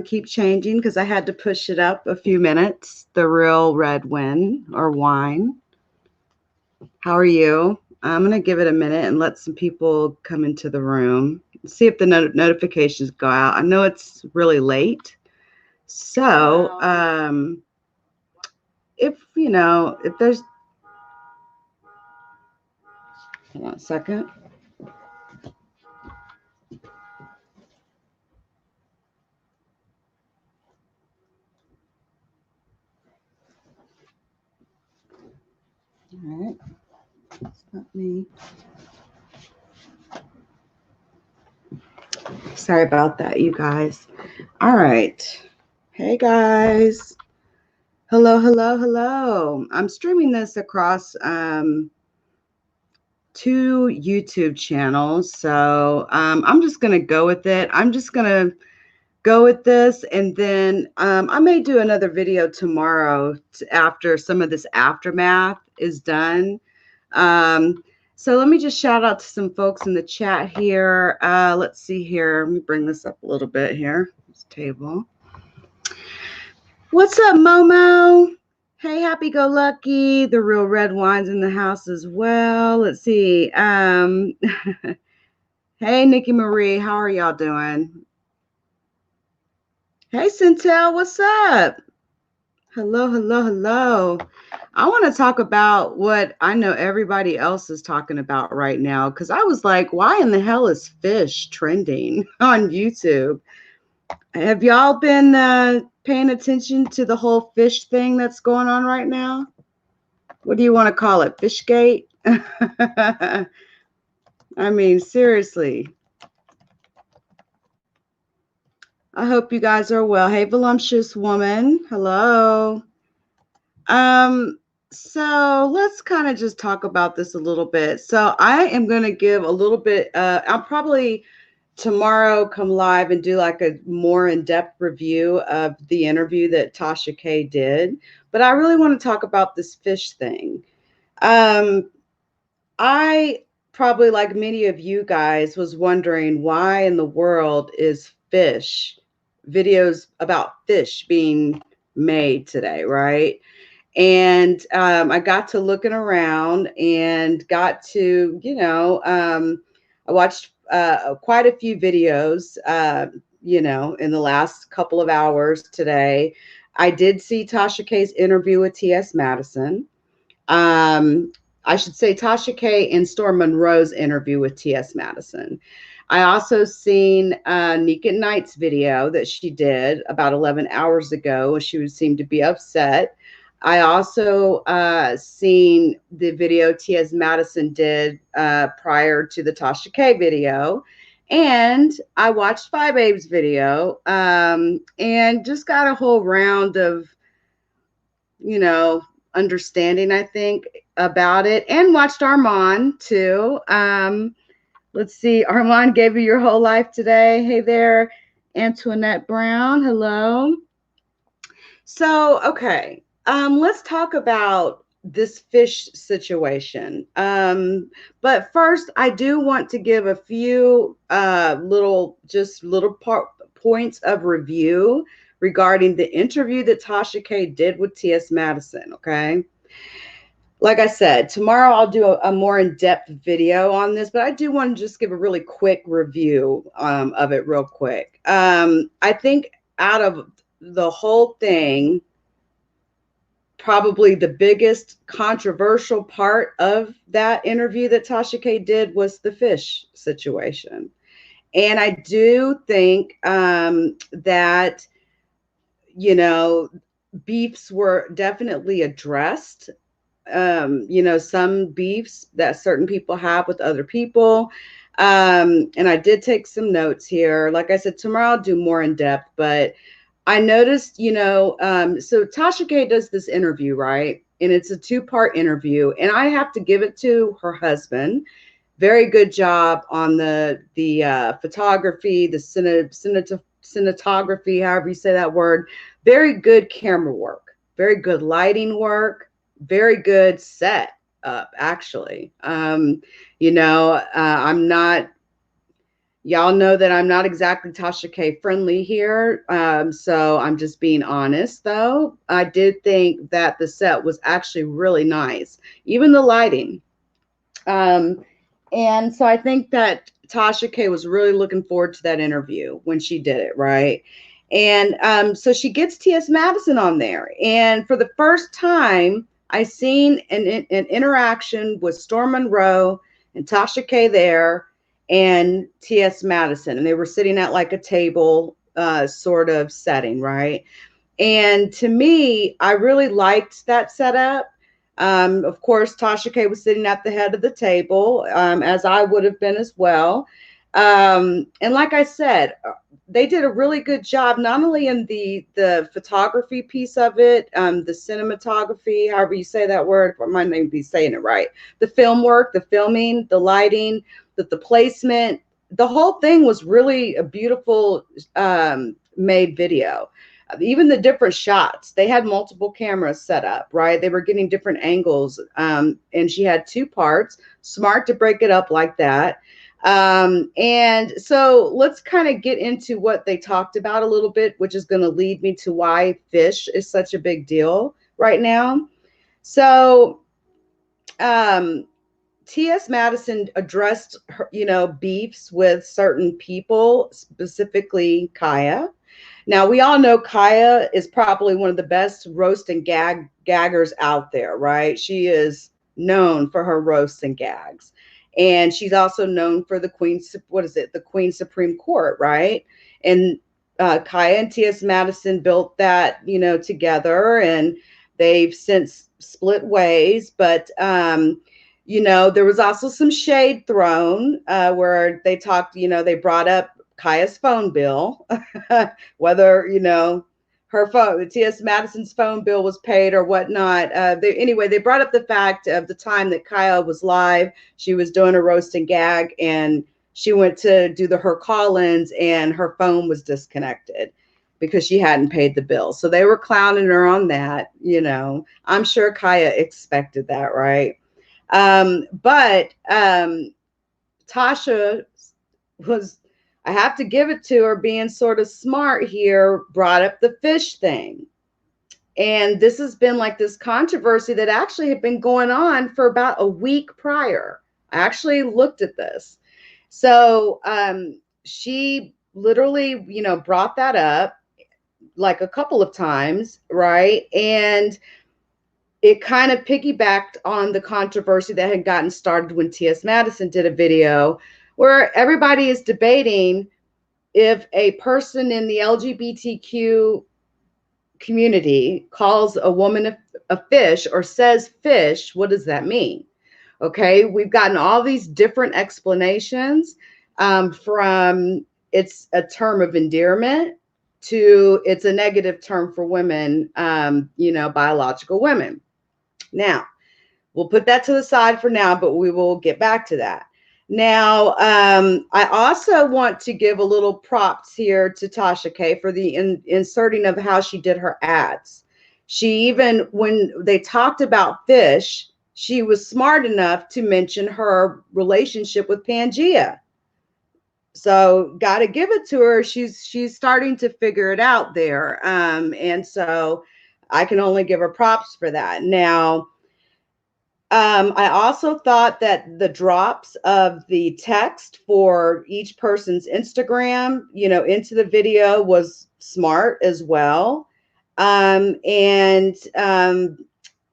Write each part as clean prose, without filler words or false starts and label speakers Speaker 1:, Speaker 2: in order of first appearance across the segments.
Speaker 1: keep changing because I had to push it up a few minutes. The real red wine or wine. How are you? I'm going to give it a minute and let some people come into the room. See if the notifications go out. I know it's really late. So, if, if there's, hold on a second. All right. It's not me. Sorry about that, you guys. All right. Hey, guys. Hello, hello, hello. I'm streaming this across two YouTube channels. So I'm just going to go with it. I'm just going to go with this. And then I may do another video tomorrow after some of this aftermath is done. So let me just shout out to some folks in the chat here. Let's see here. Let me bring this up a little bit here. This table. What's up, Momo? Hey, happy go lucky. The real red wine's in the house as well. Let's see. Hey, Nicki Marie, how are y'all doing? Hey, Centel, what's up? Hello, hello, hello. I want to talk about what I know everybody else is talking about right now, because I was like, why in the hell is fish trending on YouTube? Have y'all been paying attention to the whole fish thing that's going on right now? What do you want to call it? FishGate? I mean, seriously. I hope you guys are well. Hey, voluptuous woman. Hello. So let's kind of just talk about this a little bit. So I am going to give a little bit, I'll probably tomorrow come live and do like a more in-depth review of the interview that Tasha K did. But I really want to talk about this fish thing. I probably, like many of you guys, was wondering why in the world is videos about fish being made today, right? And I got to looking around and got to, I watched quite a few videos, in the last couple of hours today. I did see Tasha K's interview with TS Madison. I should say Tasha K and Storm Monroe's interview with TS Madison. I also seen Nique at Night's video that she did about 11 hours ago. She seemed to be upset. I also seen the video TS Madison did prior to the Tasha K video. And I watched Five Abe's video and just got a whole round of, understanding, I think, about it, and watched Armon too. Let's see. Armon gave you your whole life today. Hey there, Antoinette Brown. Hello. So, okay. Let's talk about this fish situation. But first, I do want to give a few little points of review regarding the interview that Tasha K did with TS Madison. Okay. Like I said, tomorrow I'll do a more in-depth video on this, but I do want to just give a really quick review of it real quick. I think out of the whole thing, probably the biggest controversial part of that interview that Tasha K did was the fish situation. And I do think that, beefs were definitely addressed. Some beefs that certain people have with other people. And I did take some notes here. Like I said, tomorrow I'll do more in depth, but I noticed, so Tasha K does this interview, right? And it's a 2-part interview, and I have to give it to her husband. Very good job on the photography, the cinematography, however you say that word. Very good camera work, very good lighting work, very good set up, actually. I'm not, Y'all know that I'm not exactly Tasha K friendly here. So I'm just being honest, though. I did think that the set was actually really nice, even the lighting. Um, and so I think that Tasha K was really looking forward to that interview when she did it, right? And so she gets TS Madison on there. And for the first time, I seen an interaction with Storm Monroe and Tasha K there and TS Madison. And they were sitting at like a table sort of setting, right? And to me, I really liked that setup. Of course, Tasha K was sitting at the head of the table, as I would have been as well. And like I said, they did a really good job, not only in the photography piece of it, the cinematography, however you say that word, I might not even be saying it right. The film work, the filming, the lighting, the placement, the whole thing was really a beautiful made video. Even the different shots, they had multiple cameras set up, right? They were getting different angles. And she had two parts, smart to break it up like that. And so let's kind of get into what they talked about a little bit, which is going to lead me to why fish is such a big deal right now. So, TS Madison addressed her, beefs with certain people, specifically Khia. Now, we all know Khia is probably one of the best roast and gaggers out there, right? She is known for her roasts and gags. And she's also known for the the Queen Supreme Court, right? And Khia and T.S. Madison built that, together, and they've since split ways. But, there was also some shade thrown where they talked, they brought up Khia's phone bill, whether, her phone, T.S. Madison's phone bill was paid or whatnot. Anyway, they brought up the fact of the time that Khia was live. She was doing a roast and gag, and she went to do her call-ins, and her phone was disconnected because she hadn't paid the bill. So they were clowning her on that. I'm sure Khia expected that, right? But Tasha was, I have to give it to her, being sort of smart here, brought up the fish thing. And this has been like this controversy that actually had been going on for about a week prior. I actually looked at this. So she literally, brought that up like a couple of times, right? And it kind of piggybacked on the controversy that had gotten started when T.S. Madison did a video where everybody is debating if a person in the LGBTQ community calls a woman a fish or says fish, what does that mean? Okay, we've gotten all these different explanations from it's a term of endearment to it's a negative term for women, biological women. Now, we'll put that to the side for now, but we will get back to that. Now, I also want to give a little props here to Tasha K for the inserting of how she did her ads. She even, when they talked about fish, she was smart enough to mention her relationship with Pangea. So got to give it to her. She's starting to figure it out there. And so I can only give her props for that. Now, I also thought that the drops of the text for each person's Instagram, into the video was smart as well.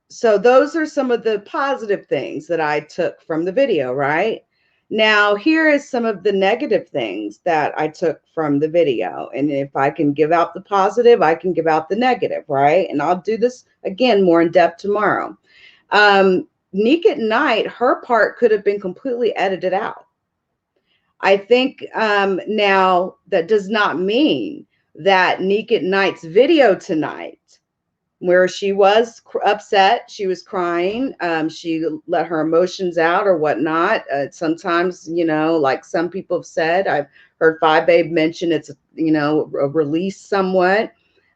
Speaker 1: So those are some of the positive things that I took from the video, right? Now, here is some of the negative things that I took from the video. And if I can give out the positive, I can give out the negative, right? And I'll do this again more in depth tomorrow. Nique at Night, her part could have been completely edited out. I think now that does not mean that Nique at Night's video tonight, where she was upset, she was crying, she let her emotions out or whatnot. Sometimes, like some people have said, I've heard Five Babe mention it's, a release somewhat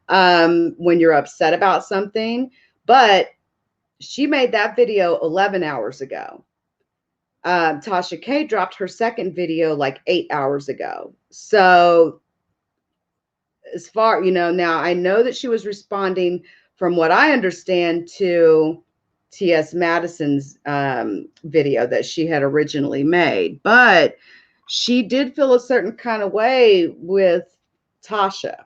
Speaker 1: when you're upset about something. But she made that video 11 hours ago. Tasha K dropped her second video like 8 hours ago. So as far, now I know that she was responding, from what I understand, to TS Madison's video that she had originally made, but she did feel a certain kind of way with Tasha.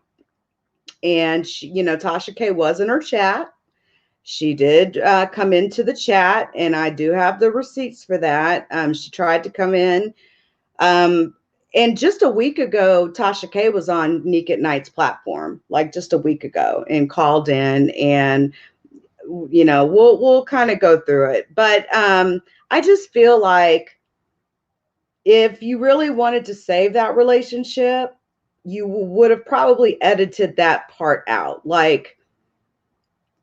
Speaker 1: And she, Tasha K was in her chat. She did come into the chat, and I do have the receipts for that. She tried to come in. And just a week ago, Tasha K was on Nique at Night's platform, like just a week ago, and called in, and we'll kind of go through it. But I just feel like if you really wanted to save that relationship, you would have probably edited that part out. Like,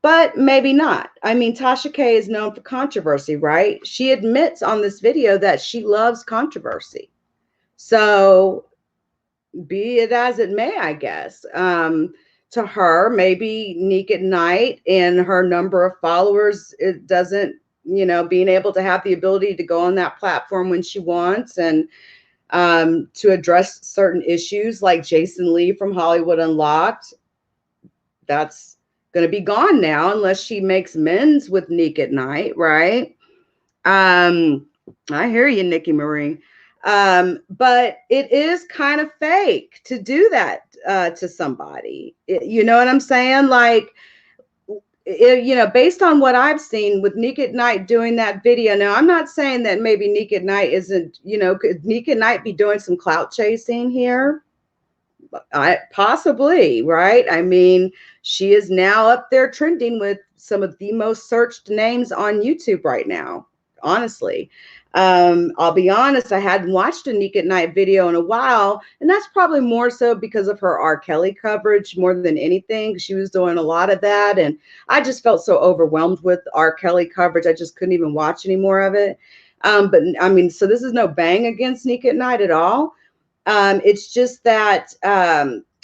Speaker 1: but maybe not. I mean, Tasha K is known for controversy, right? She admits on this video that she loves controversy. So be it as it may, I guess. To her, maybe Nique at Night and her number of followers, it doesn't, being able to have the ability to go on that platform when she wants, and to address certain issues like Jason Lee from Hollywood Unlocked, that's going to be gone now unless she makes amends with Nique at Night, right? I hear you, Nicki Marie. But it is kind of fake to do that to somebody. You know what I'm saying? Like, based on what I've seen with Nique at Night doing that video. Now, I'm not saying that maybe Nique at Night isn't, could Nique at Night be doing some clout chasing here? Possibly, right? I mean, she is now up there trending with some of the most searched names on YouTube right now, honestly. I'll be honest, I hadn't watched a Nique at Night video in a while, and that's probably more so because of her R. Kelly coverage more than anything. She was doing a lot of that, and I just felt so overwhelmed with R. Kelly coverage, I just couldn't even watch any more of it. But I mean, so this is no bang against Nique at Night at all. It's just that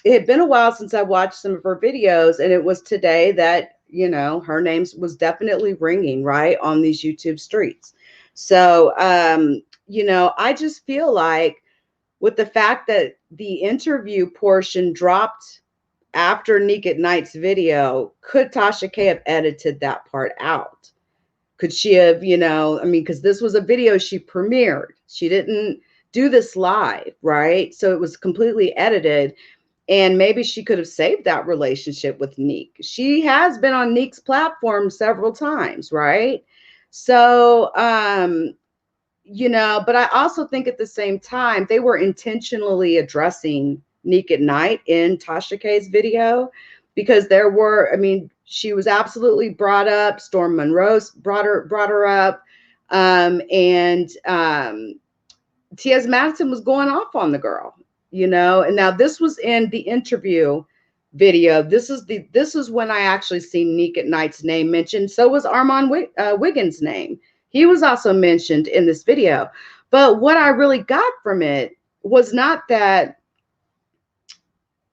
Speaker 1: it had been a while since I watched some of her videos, and it was today that, her name was definitely ringing, right, on these YouTube streets. So, I just feel like with the fact that the interview portion dropped after Nique at Night's video, could Tasha K have edited that part out? Could she have, because this was a video she premiered. She didn't do this live, right? So it was completely edited. And maybe she could have saved that relationship with Nique. She has been on Nique's platform several times, right? So, but I also think at the same time, they were intentionally addressing Nique at Night in Tasha K's video, because she was absolutely brought up. Storm Monroe brought her up. And TS Madison was going off on the girl, and now this was in the interview video. This is when I actually seen Nique at Night's name mentioned. So was Armon Wiggins' name. He was also mentioned in this video. But what I really got from it was not that,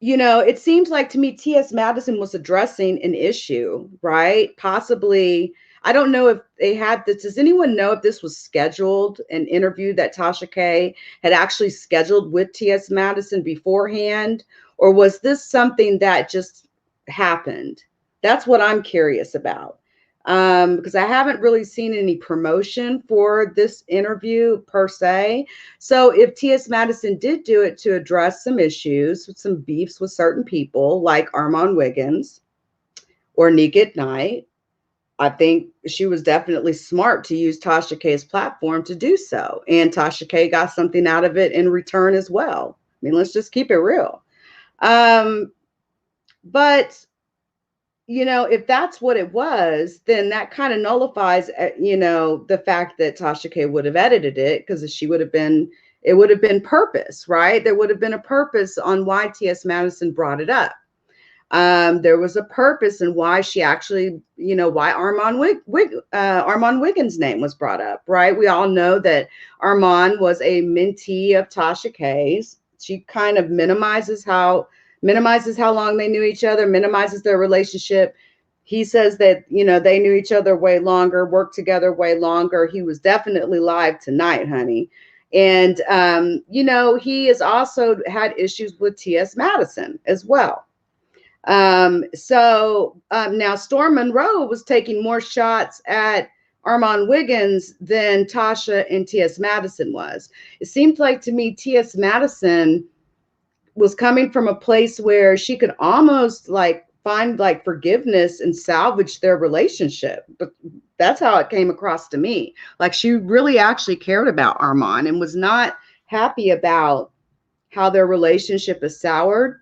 Speaker 1: it seems like to me TS Madison was addressing an issue, right? Possibly, I don't know if they had this. Does anyone know if this was scheduled, an interview that Tasha K had actually scheduled with TS Madison beforehand? Or was this something that just happened? That's what I'm curious about. Because I haven't really seen any promotion for this interview per se. So if TS Madison did do it to address some issues, some beefs with certain people like Armon Wiggins or Nique at Night, I think she was definitely smart to use Tasha K's platform to do so. And Tasha K got something out of it in return as well. I mean, let's just keep it real. But if that's what it was, then that kind of nullifies, the fact that Tasha K would have edited it, because it would have been purpose, right? There would have been a purpose on why TS Madison brought it up. There was a purpose in why she actually, why Armon Wiggins' name was brought up, right? We all know that Armon was a mentee of Tasha K's. She kind of minimizes how long they knew each other, minimizes their relationship. He says that, you know, they knew each other way longer, worked together way longer. He was definitely live tonight, honey. And, you know, he has also had issues with TS Madison as well. Now Storm Monroe was taking more shots at Armon Wiggins than Tasha and TS Madison was. It seemed like to me TS Madison was coming from a place where she could almost like find like forgiveness and salvage their relationship. But that's how it came across to me. Like she really actually cared about Armon and was not happy about how their relationship is soured.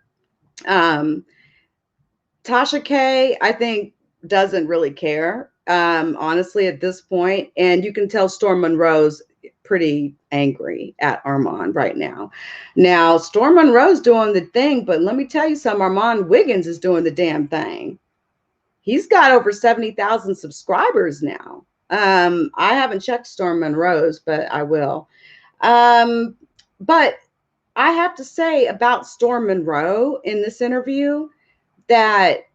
Speaker 1: Tasha K, I think, doesn't really care, honestly, at this point. And you can tell Storm Monroe's pretty angry at Armon right now. Now, Storm Monroe's doing the thing, but let me tell you something, Armon Wiggins is doing the damn thing. He's got over 70,000 subscribers now. I haven't checked Storm Monroe's, but I will. But I have to say about Storm Monroe in this interview that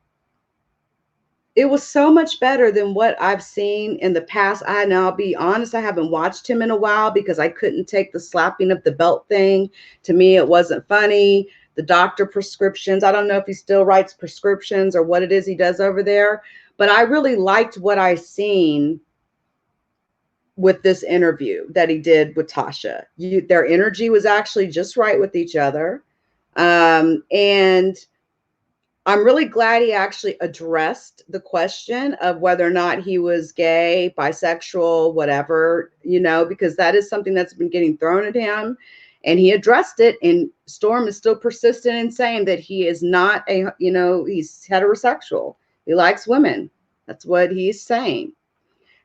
Speaker 1: it was so much better than what I've seen in the past. I'll be honest, I haven't watched him in a while because I couldn't take the slapping of the belt thing. To me, it wasn't funny. The doctor prescriptions, I don't know if he still writes prescriptions or what it is he does over there, but I really liked what I seen with this interview that he did with Tasha. Their energy was actually just right with each other. And I'm really glad he actually addressed the question of whether or not he was gay, bisexual, whatever, you know, because that is something that's been getting thrown at him. And he addressed it. And Storm is still persistent in saying that he is not he's heterosexual. He likes women. That's what he's saying.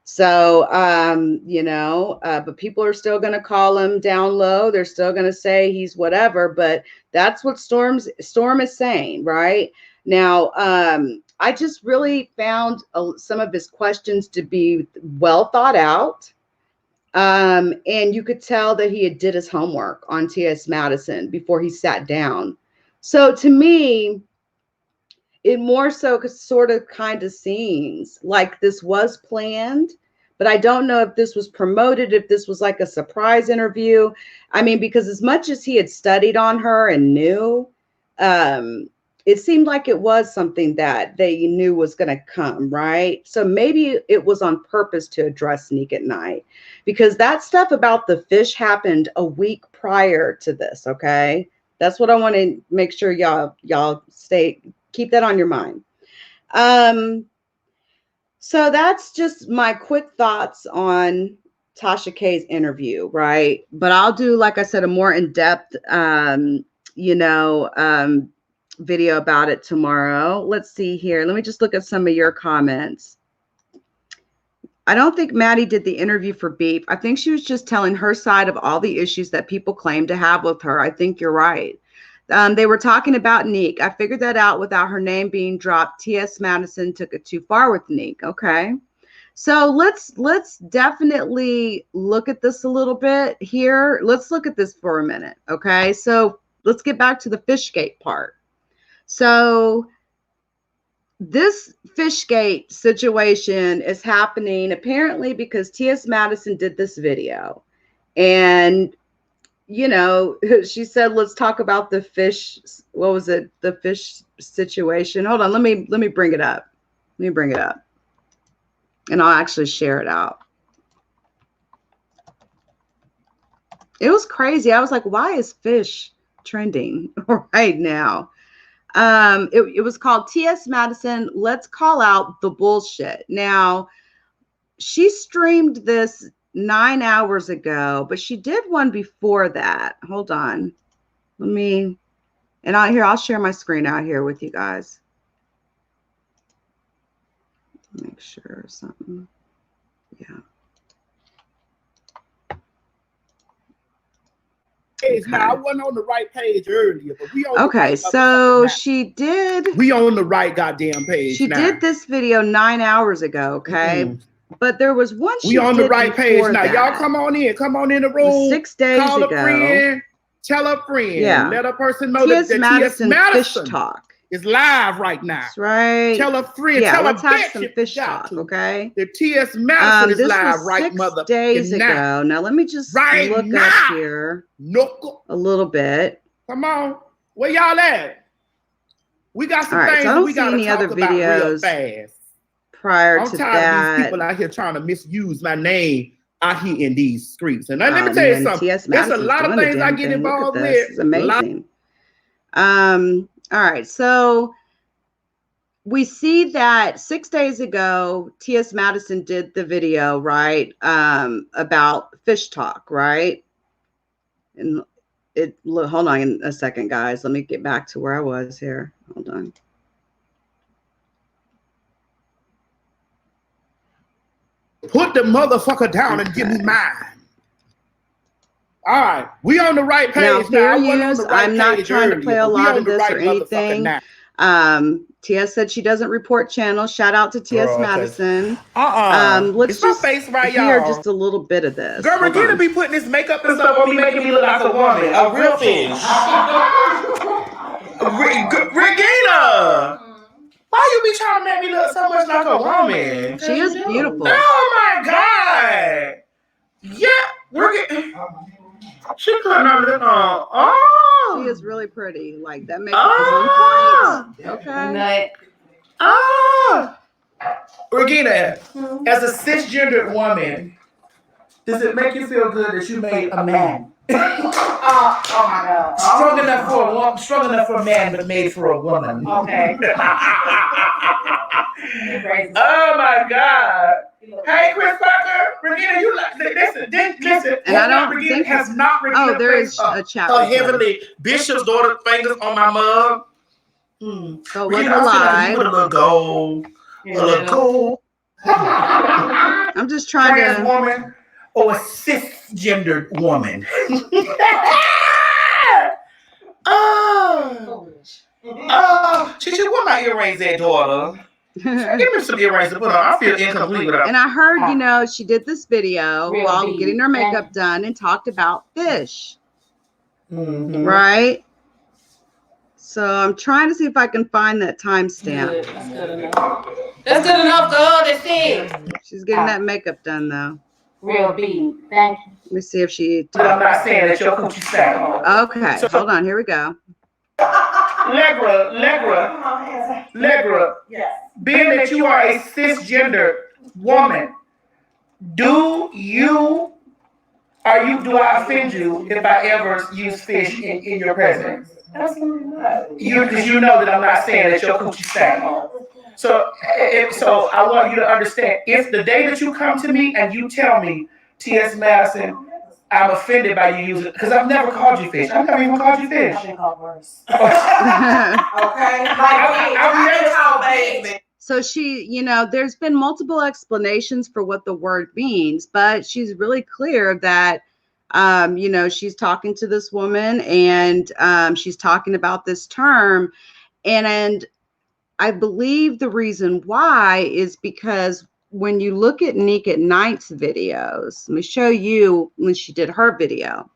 Speaker 1: So, but people are still going to call him down low. They're still going to say he's whatever, but that's what Storm is saying, right? Now, I just really found some of his questions to be well thought out. And you could tell that he had did his homework on TS Madison before he sat down. So to me, it more so sort of kind of seems like this was planned, but I don't know if this was promoted, if this was like a surprise interview. I mean, because as much as he had studied on her and knew, it seemed like it was something that they knew was going to come, right? So maybe it was on purpose to address Nique at night, because that stuff about the fish happened a week prior to this, okay? That's what I want to make sure y'all keep that on your mind. So that's just my quick thoughts on Tasha K's interview, right? But I'll do, like I said, a more in-depth, video about it tomorrow. Let's see here. Let me just look at some of your comments. I don't think Maddie did the interview for beef. I think she was just telling her side of all the issues that people claim to have with her. I think you're right. They were talking about Nique. I figured that out without her name being dropped. TS Madison took it too far with Nique. Okay. So let's definitely look at this a little bit here. Let's look at this for a minute. Okay. So let's get back to the FishGate part. So this FishGate situation is happening apparently because TS Madison did this video, and you know, she said, let's talk about the fish. What was it? The fish situation. Hold on. Let me bring it up. Let me bring it up, and I'll actually share it out. It was crazy. I was like, why is fish trending right now? It was called TS Madison, Let's Call Out the Bullshit. Now, she streamed this 9 hours ago, but she did one before that. Hold on. I'll share my screen out here with you guys. Make sure something. Yeah.
Speaker 2: Okay. Now, I wasn't on the right page earlier, but we on
Speaker 1: okay, so she did.
Speaker 2: We on the right goddamn page.
Speaker 1: She did this video 9 hours ago, okay? Mm-hmm. But there was one she
Speaker 2: we on the right page now.
Speaker 1: That.
Speaker 2: Y'all come on in the room.
Speaker 1: 6 days
Speaker 2: Call
Speaker 1: ago.
Speaker 2: a friend, tell a friend, let a person know
Speaker 1: TS
Speaker 2: that
Speaker 1: Madison
Speaker 2: TS Madison
Speaker 1: Fish Talk
Speaker 2: is live right now.
Speaker 1: That's right.
Speaker 2: Tell a friend.
Speaker 1: Yeah,
Speaker 2: tell
Speaker 1: let's
Speaker 2: a
Speaker 1: have
Speaker 2: bitch
Speaker 1: some
Speaker 2: if
Speaker 1: fish
Speaker 2: you got
Speaker 1: talk,
Speaker 2: to.
Speaker 1: okay?
Speaker 2: The TS Madison is
Speaker 1: this
Speaker 2: live
Speaker 1: was
Speaker 2: right
Speaker 1: 6
Speaker 2: mother
Speaker 1: days
Speaker 2: now.
Speaker 1: ago. Now let me just
Speaker 2: Right
Speaker 1: look
Speaker 2: now.
Speaker 1: up here a little bit.
Speaker 2: Come on. Where y'all at? We got some things
Speaker 1: so I don't
Speaker 2: we
Speaker 1: see
Speaker 2: gotta
Speaker 1: any
Speaker 2: talk
Speaker 1: other
Speaker 2: about real
Speaker 1: videos
Speaker 2: fast.
Speaker 1: prior
Speaker 2: I'm
Speaker 1: to
Speaker 2: tired
Speaker 1: that.
Speaker 2: of these people out here trying to misuse my name out here in these streets. And let me tell you something.
Speaker 1: TS
Speaker 2: There's a
Speaker 1: Madison's
Speaker 2: lot of
Speaker 1: doing the
Speaker 2: things I
Speaker 1: damn
Speaker 2: get
Speaker 1: thing. Look at
Speaker 2: involved
Speaker 1: this.
Speaker 2: with.
Speaker 1: It's amazing. All right, so we see that 6 days ago, TS Madison did the video, right, about fish talk, right? And hold on a second, guys. Let me get back to where I was here. Hold on.
Speaker 2: Put the motherfucker down and give me mine. All right, we on the right page now.
Speaker 1: I'm not trying to play a lot of this or anything. TS said she doesn't report channels. Shout out to TS Madison. Let's just hear just a little bit of this.
Speaker 2: Girl, Regina be putting this makeup and stuff on me, making me look like a woman, a real fish. Regina, why you be trying to make me look so much like a woman?
Speaker 1: She is beautiful.
Speaker 2: Oh my God. Yeah, she couldn't look on. Oh,
Speaker 1: she is really pretty. Like that makeup is on point. Okay.
Speaker 2: Regina, as a cisgendered woman, does it make you feel good that you made a man?
Speaker 3: Oh my God.
Speaker 2: Strong enough for a man, but made for a woman.
Speaker 3: Okay.
Speaker 2: Oh my God. Hey, Chris Parker, Regina, you listen.
Speaker 1: And I don't
Speaker 2: Regina
Speaker 1: think
Speaker 2: has not Regina.
Speaker 1: Oh, there is a chat.
Speaker 2: Her heavenly bishop's daughter fingers on my mug.
Speaker 1: So what's a lie?
Speaker 2: You put a little gold. A little gold.
Speaker 1: I'm just trying
Speaker 2: to. Woman or a cisgendered woman. Chichi, what my earrings at, daughter? Give me some earrings to put on. I feel incomplete without.
Speaker 1: And I heard, she did this video while getting her makeup done and talked about fish. Right? So I'm trying to see if I can find that timestamp.
Speaker 3: That's good enough. That's good enough, girl. That's it.
Speaker 1: She's getting that makeup done, though.
Speaker 3: Real beat. Thank you.
Speaker 1: Let me see if she.
Speaker 2: I'm not saying that your coochie stank.
Speaker 1: Okay, hold on. Here we go.
Speaker 2: Legra.
Speaker 3: Yes.
Speaker 2: Being that you are a cisgender woman, do I offend you if I ever use fish in your presence?
Speaker 3: Absolutely not.
Speaker 2: Because you know that I'm not saying that your coochie stank. So I want you to understand, if the day that you come to me and you tell me, TS Madison, I'm offended by you using, because I've never called you fish. I've never even called you fish.
Speaker 3: I've been called worse.
Speaker 2: Okay? I've never called baby.
Speaker 1: So she, there's been multiple explanations for what the word means, but she's really clear that, she's talking to this woman and she's talking about this term. And I believe the reason why is because when you look at Nique at Night's videos, let me show you when she did her video.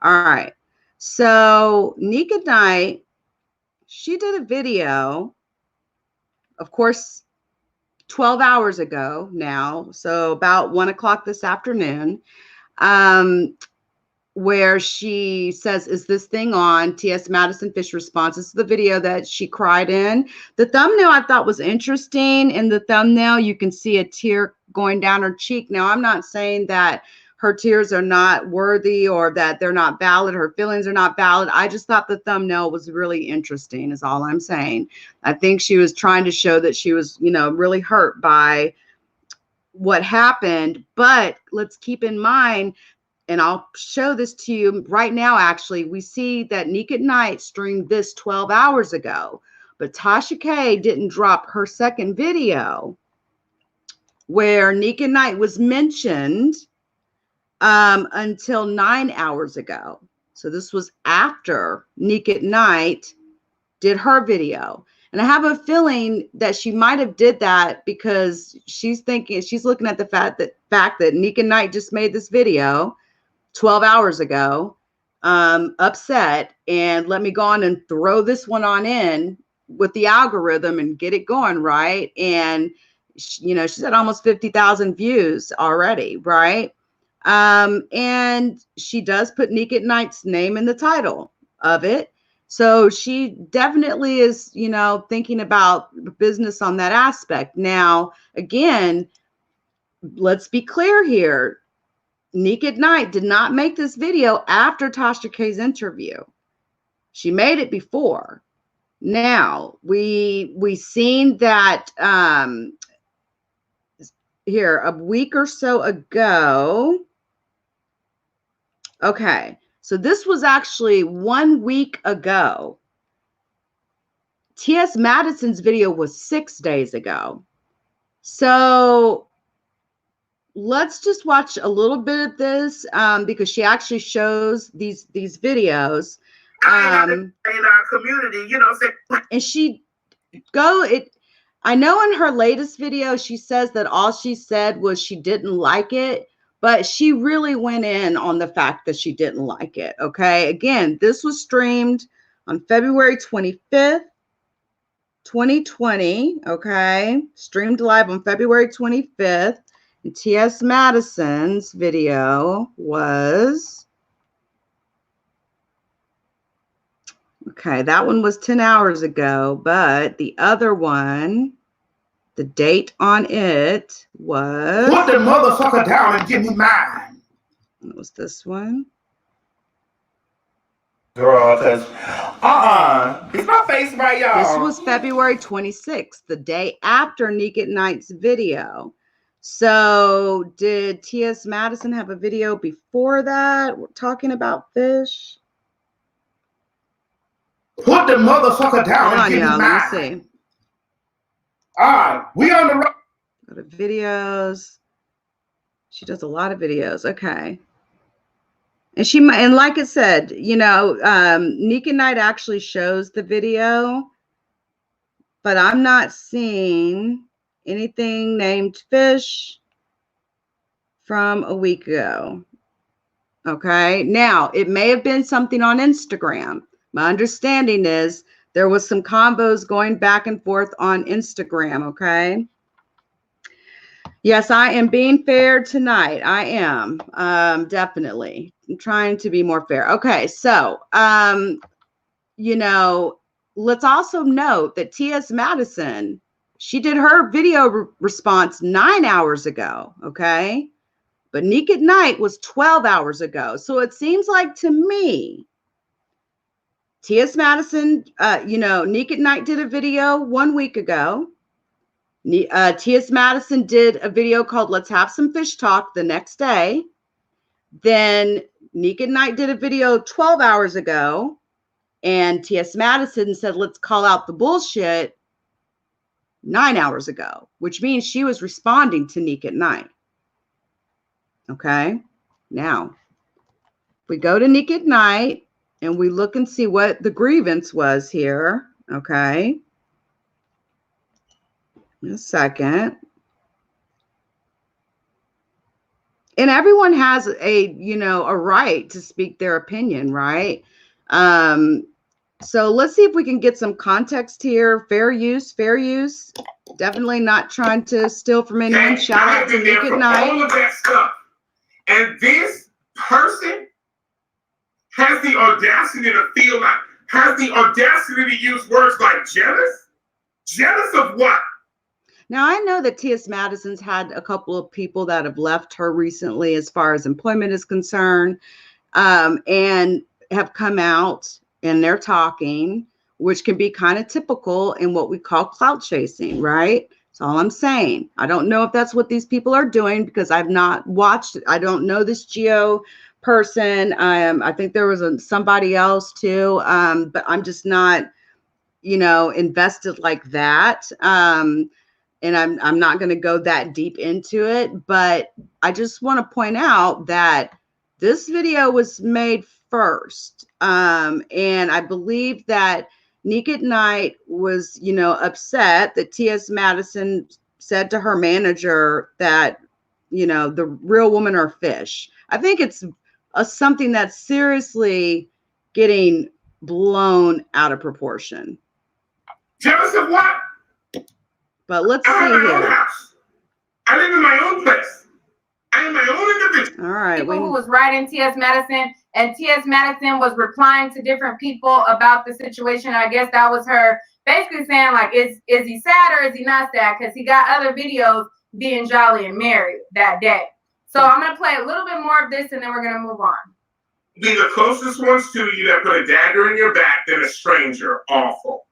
Speaker 1: All right. So Nique at Night, she did a video, of course, 12 hours ago now. So about 1 o'clock this afternoon, where she says, "Is this thing on?" TS Madison Fish responses to the video that she cried in. The thumbnail I thought was interesting. In the thumbnail, you can see a tear going down her cheek. Now, I'm not saying that her tears are not worthy or that they're not valid. Her feelings are not valid. I just thought the thumbnail was really interesting is all I'm saying. I think she was trying to show that she was, really hurt by what happened. But let's keep in mind, and I'll show this to you right now, actually, we see that Nique at Night streamed this 12 hours ago, but Tasha K didn't drop her second video where Nique at Night was mentioned until 9 hours ago. So this was after Nique at Night did her video. And I have a feeling that she might have did that because she's looking at the fact that Nique at Night just made this video 12 hours ago, upset, and let me go on and throw this one on in with the algorithm and get it going, right? And you know, she's at almost 50,000 views already, right? And she does put Nique at Night's name in the title of it. So she definitely is, you know, thinking about business on that aspect. Now, again, let's be clear here. Nique at Night did not make this video after Tasha K's interview. She made it before. Now, we seen that here a week or so ago. Okay, so this was actually 1 week ago. TS Madison's video was 6 days ago. So let's just watch a little bit of this because she actually shows these videos
Speaker 2: in our community, you know,
Speaker 1: and she I know in her latest video she says that all she said was she didn't like it, but she really went in on the fact that she didn't like it. Okay, again, this was streamed on February 25th 2020. Okay, streamed live on February 25th. And TS Madison's video was, okay, that one was 10 hours ago, but the other one, the date on it was,
Speaker 2: put the motherfucker down and give me mine.
Speaker 1: What was this one?
Speaker 2: Girl, because is my face right, y'all?
Speaker 1: This was February 26th, the day after Nique at Night's video. So did TS Madison have a video before that? We're talking about fish.
Speaker 2: Put the motherfucker down and give me mine.
Speaker 1: Let me see.
Speaker 2: All right, we on the road.
Speaker 1: Go to videos. She does a lot of videos. Okay. And like I said, you know, Nique at Night actually shows the video, but I'm not seeing anything named fish from a week ago. Okay. Now, it may have been something on Instagram. My understanding is there was some combos going back and forth on Instagram. Okay. Yes, I am being fair tonight. I am definitely. I'm trying to be more fair. Okay, so you know, let's also note that TS Madison, she did her video response 9 hours ago. Okay, but Nique at Night was 12 hours ago. So it seems like to me, TS Madison, you know, Nique at Night did a video 1 week ago. TS Madison did a video called Let's Have Some Fish Talk the next day. Then Nique at Night did a video 12 hours ago. And TS Madison said, let's call out the bullshit 9 hours ago, which means she was responding to Nique at Night. Okay. Now, we go to Nique at Night and we look and see what the grievance was here. Okay. A second. And everyone has a, you know, a right to speak their opinion, right? So let's see if we can get some context here. Fair use, fair use. Definitely not trying to steal from anyone. Shout out to Nique at Night.
Speaker 2: All of that stuff. And this person has the audacity to feel like, has the audacity to use words like jealous? Jealous of what?
Speaker 1: Now, I know that TS Madison's had a couple of people that have left her recently as far as employment is concerned, and have come out and they're talking, which can be kind of typical in what we call clout chasing, right? That's all I'm saying. I don't know if that's what these people are doing because I've not watched it. I don't know this Geo person. I think there was somebody else too, but I'm just not, you know, invested like that. And I'm not going to go that deep into it, but I just want to point out that this video was made first. And I believe that Nique at Night was, you know, upset that TS Madison said to her manager that, you know, the real women are fish. I think it's something that's seriously getting blown out of proportion.
Speaker 4: Jealous of what?
Speaker 1: But let's
Speaker 4: I
Speaker 1: see
Speaker 4: have my own
Speaker 1: here.
Speaker 4: house. I live in my own place. I am my own individual.
Speaker 1: All right.
Speaker 3: People who was writing TS Madison, and TS Madison was replying to different people about the situation. I guess that was her basically saying, like, is he sad or is he not sad? Because he got other videos being jolly and merry that day. So I'm going to play a little bit more of this, and then we're going to move on.
Speaker 4: Be the closest ones to you that put a dagger in your back than a stranger. Awful.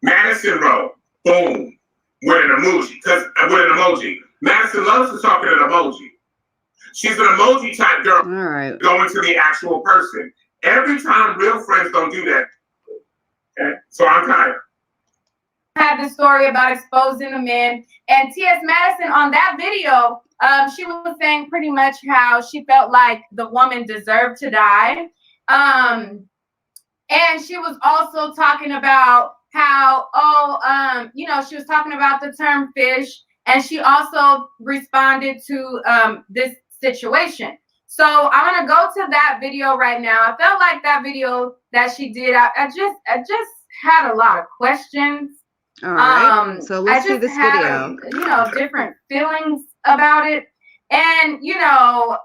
Speaker 4: Madison wrote, boom, with an emoji. Madison loves to talk in an emoji. She's an emoji type girl.
Speaker 1: All right.
Speaker 4: Going to the actual person. Every time real friends don't do that. Okay? So I'm tired.
Speaker 3: Had the story about exposing the men, and TS Madison on that video, she was saying pretty much how she felt like the woman deserved to die. And she was also talking about how, you know, she was talking about the term fish, and she also responded to this situation. So I'm gonna go to that video right now. I felt like that video that she did, I just had a lot of questions.
Speaker 1: All right. So let's see this video.
Speaker 3: You know, different feelings about it. And, you know,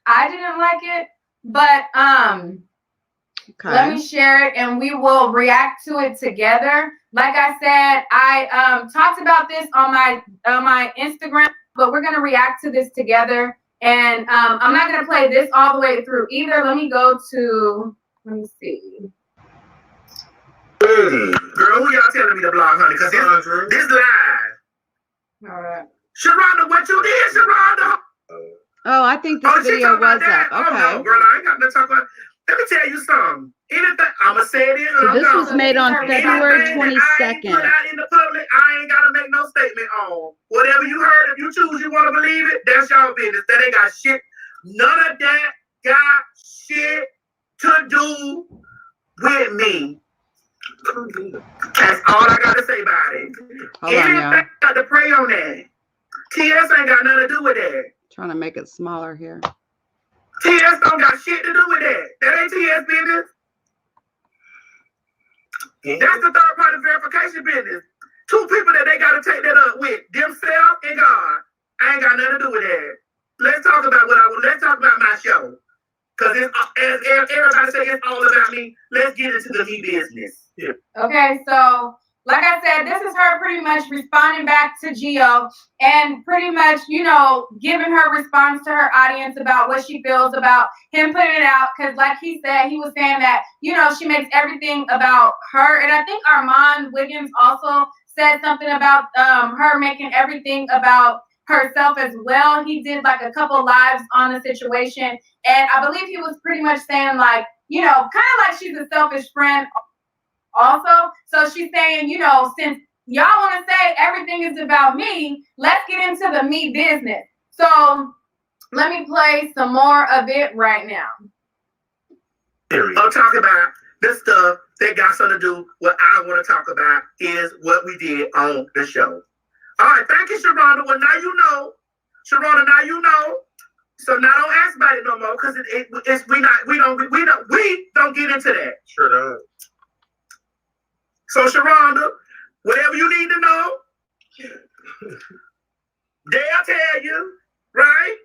Speaker 3: I didn't like it, but
Speaker 1: Okay.
Speaker 3: let me share it and we will react to it together. Like I said, I talked about this on my Instagram, but we're gonna react to this together. And I'm not gonna play this all the way through either. Let me see.
Speaker 4: Girl, who y'all telling me to block, honey? Because this live.
Speaker 3: All right.
Speaker 4: Sharonda, what you did, Sharonda?
Speaker 1: Oh, I think this video was up. Okay.
Speaker 4: Oh, no, girl, I ain't got nothing to talk about. Let me tell you something. Anything, I'ma say it in.
Speaker 1: So this was made on February 22nd.
Speaker 4: Put out in the public, I ain't gotta make no statement on. Whatever you heard, if you choose you want to believe it, that's y'all business. That ain't got shit. None of that got shit to do with me. That's all I gotta say about it.
Speaker 1: Hold on, y'all.
Speaker 4: Got to pray on that. TS ain't got nothing to do with that.
Speaker 1: Trying to make it smaller here.
Speaker 4: TS don't got shit to do with that. That ain't TS business. That's the third party verification business. Two people that they gotta take that up with, themselves and God. I ain't got nothing to do with that. Let's talk about let's talk about my show. Cause it's, as everybody say, it's all about me. Let's get into the me business. Yeah.
Speaker 3: Okay, so like I said, this is her pretty much responding back to Gio and pretty much, you know, giving her response to her audience about what she feels about him putting it out. Because like he said, he was saying that, you know, she makes everything about her. And I think Armon Wiggins also said something about her making everything about herself as well. He did like a couple lives on the situation. And I believe he was pretty much saying like, you know, kind of like she's a selfish friend also. So she's saying, you know, since y'all want to say everything is about me, let's get into the me business. So let me play some more of it right now.
Speaker 4: I'm talking about the stuff that got something to do. What I want to talk about is what we did on the show. All right, thank you, Sharonda. Well, now you know, Sharonda. Now you know. So now don't ask about it no more, because we don't get into that. Sure does. So Sharonda, whatever you need to know, they'll tell you, right?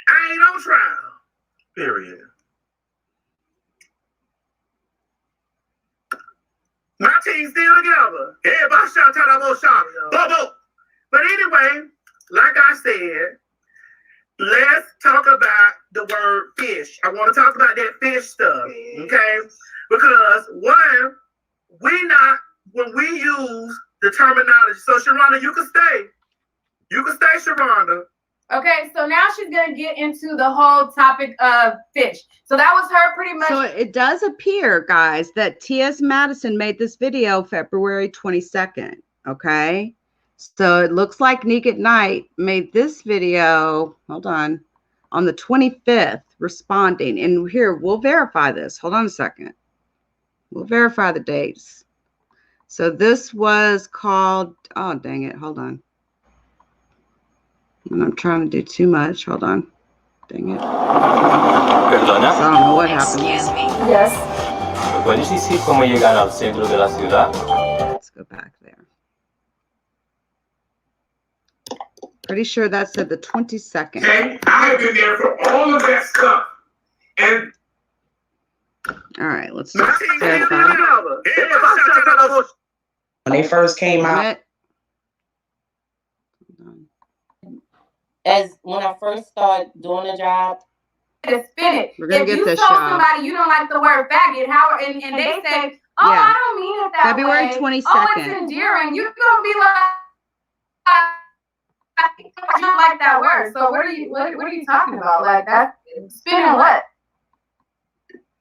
Speaker 4: I ain't on trial. Period. My team's still together. Everybody shout out about shot. Bobo. But anyway, like I said, let's talk about the word fish. I want to talk about that fish stuff, okay? Because one, when we use the terminology. So Sharonda, you can stay. You can stay, Sharonda.
Speaker 3: Okay, so now she's going to get into the whole topic of fish. So that was her pretty much.
Speaker 1: So it does appear, guys, that TS Madison made this video February 22nd, okay? So it looks like Nique at Night made this video, hold on the 25th, responding. And here, we'll verify this. Hold on a second. We'll verify the dates. So this was called, oh, dang it, hold on. And I'm trying to do too much. Hold on. Dang it. So I don't know what happened.
Speaker 3: Excuse me. Yes.
Speaker 5: ¿Puedes decir cómo llegar al centro de la ciudad?
Speaker 1: Let's go back there. Pretty sure that said the 22nd.
Speaker 4: Okay, I have been there for all of that stuff. And
Speaker 1: all right, let's
Speaker 4: my
Speaker 1: just
Speaker 4: team still
Speaker 1: verify.
Speaker 4: together.
Speaker 6: When they first came out, as when I first started doing the job,
Speaker 3: to spin it.
Speaker 1: We're gonna
Speaker 3: if
Speaker 1: get
Speaker 3: you
Speaker 1: this
Speaker 3: told
Speaker 1: shot.
Speaker 3: somebody you don't like the word faggot, how and they say, oh,
Speaker 1: Yeah.
Speaker 3: I don't mean it that
Speaker 1: February
Speaker 3: way.
Speaker 1: 22nd.
Speaker 3: Oh, it's endearing. You're gonna be like, you don't like that word. So what are you talking about? Like that's spinning what?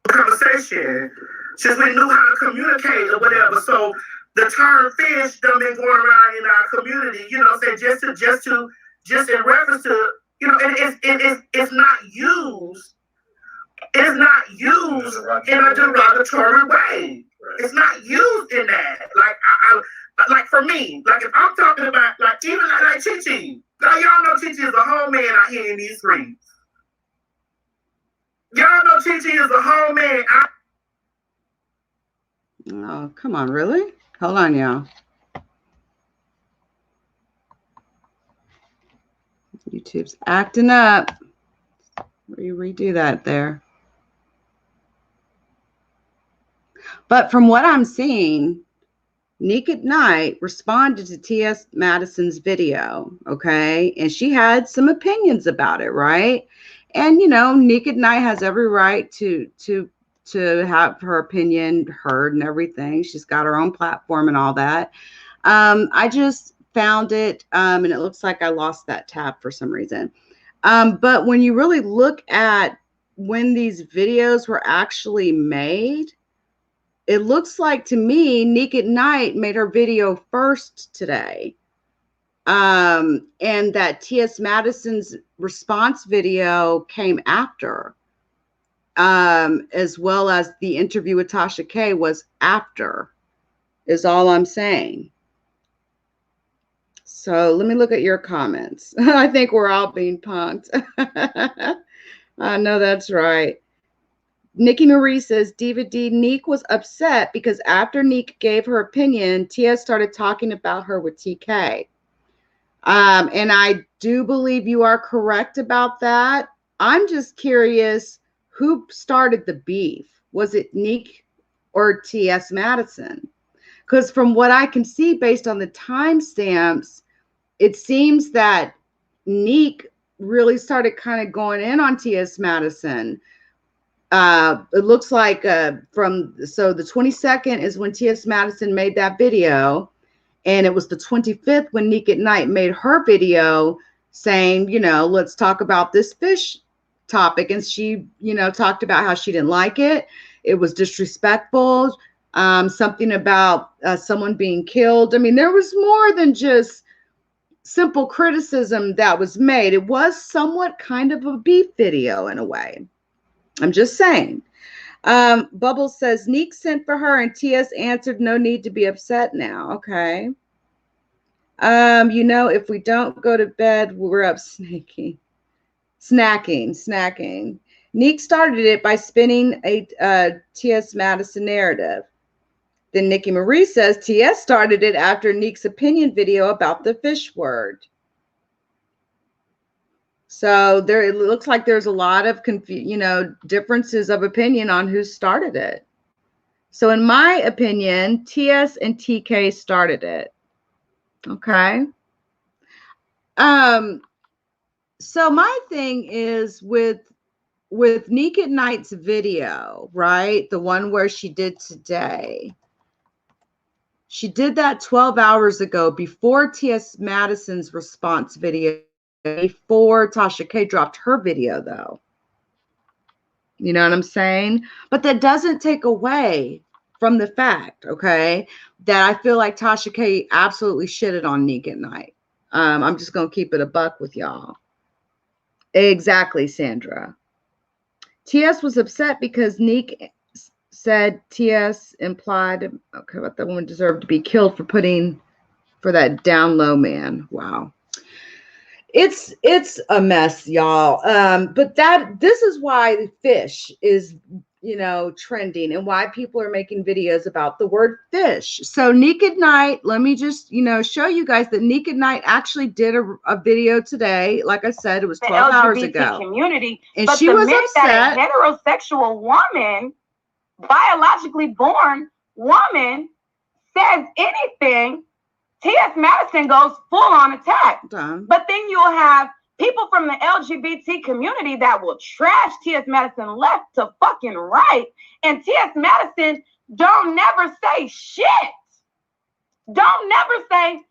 Speaker 4: Conversation, since we knew how to communicate or whatever. So the term fish done been going around in our community, you know, say just in reference to, you know, and it's not used. It's not used in a derogatory way. It's not used in that. Like like for me, like if I'm talking about like even like Chi. Now y'all know Chi is a whole man out here in these streets. Y'all know Chi is a whole man.
Speaker 1: Oh, come on, really? Hold on, y'all. YouTube's acting up. Redo that there. But from what I'm seeing, Nique at Night responded to TS Madison's video, okay? And she had some opinions about it, right? And, you know, Nique at Night has every right to have her opinion heard and everything. She's got her own platform and all that. I just found it, and it looks like I lost that tab for some reason. But when you really look at when these videos were actually made, it looks like to me, Nique at Night made her video first today. And that TS Madison's response video came after. As well as the interview with Tasha K was after, is all I'm saying. So let me look at your comments. I think we're all being punked. I know that's right. Nicki Marie says, Diva D, Nique was upset because after Nique gave her opinion, TS started talking about her with TK. And I do believe you are correct about that. I'm just curious, who started the beef? Was it Nique or TS Madison? Because from what I can see based on the timestamps, it seems that Nique really started kind of going in on TS Madison. It looks like so the 22nd is when TS Madison made that video. And it was the 25th when Nique at Night made her video saying, you know, let's talk about this fish topic. And she, you know, talked about how she didn't like it. It was disrespectful. Something about someone being killed. I mean, there was more than just simple criticism that was made. It was somewhat kind of a beef video in a way. I'm just saying. Bubbles says, Nique sent for her and TS answered, no need to be upset now. Okay. You know, if we don't go to bed, we're up snacking. Nique started it by spinning a TS Madison narrative. Then Nicki Marie says TS started it after Nique's opinion video about the fish word. So it looks like there's a lot of differences of opinion on who started it. So in my opinion, TS and TK started it. Okay. So my thing is with Nique at Night's video, right? The one where she did today. She did that 12 hours ago before TS Madison's response video, before Tasha K dropped her video, though. You know what I'm saying? But that doesn't take away from the fact, okay, that I feel like Tasha K absolutely shitted on Nique at Night. I'm just going to keep it a buck with y'all. Exactly, Sandra. TS was upset because Nique said TS implied, okay, what the woman deserved to be killed for that down low man. Wow. It's a mess, y'all. But this is why fish is you know, trending and why people are making videos about the word fish. So Nique at Night, let me just, you know, show you guys that Nique at Night actually did a video today. Like I said, it was 12 hours ago.
Speaker 3: Community,
Speaker 1: and
Speaker 3: but
Speaker 1: she
Speaker 3: the
Speaker 1: was
Speaker 3: minute that
Speaker 1: upset.
Speaker 3: a heterosexual woman, biologically born woman, says anything, TS Madison goes full on attack.
Speaker 1: Done.
Speaker 3: But then you'll have people from the LGBT community that will trash TS Madison left to fucking right. And TS Madison don't never say shit. Don't never say,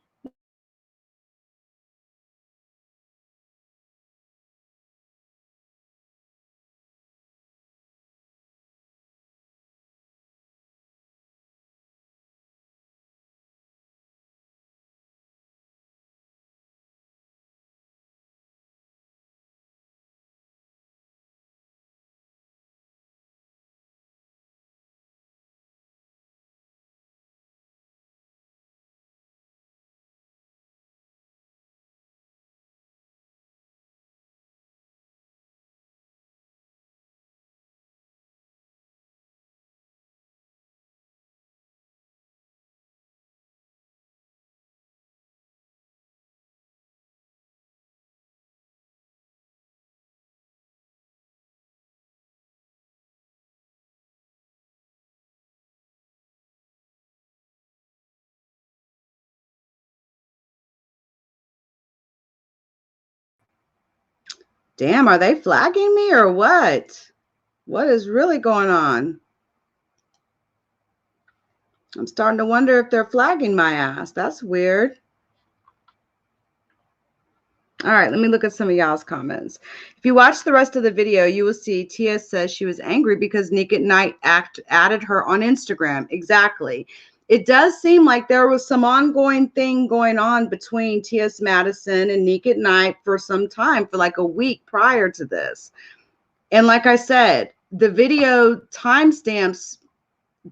Speaker 1: Damn, are they flagging me or what? What is really going on? I'm starting to wonder if they're flagging my ass. That's weird. All right, let me look at some of y'all's comments. If you watch the rest of the video, you will see TS says she was angry because Nique at Night added her on Instagram. Exactly. It does seem like there was some ongoing thing going on between TS Madison and Nique at Night for some time, for like a week prior to this. And like I said, the video timestamps,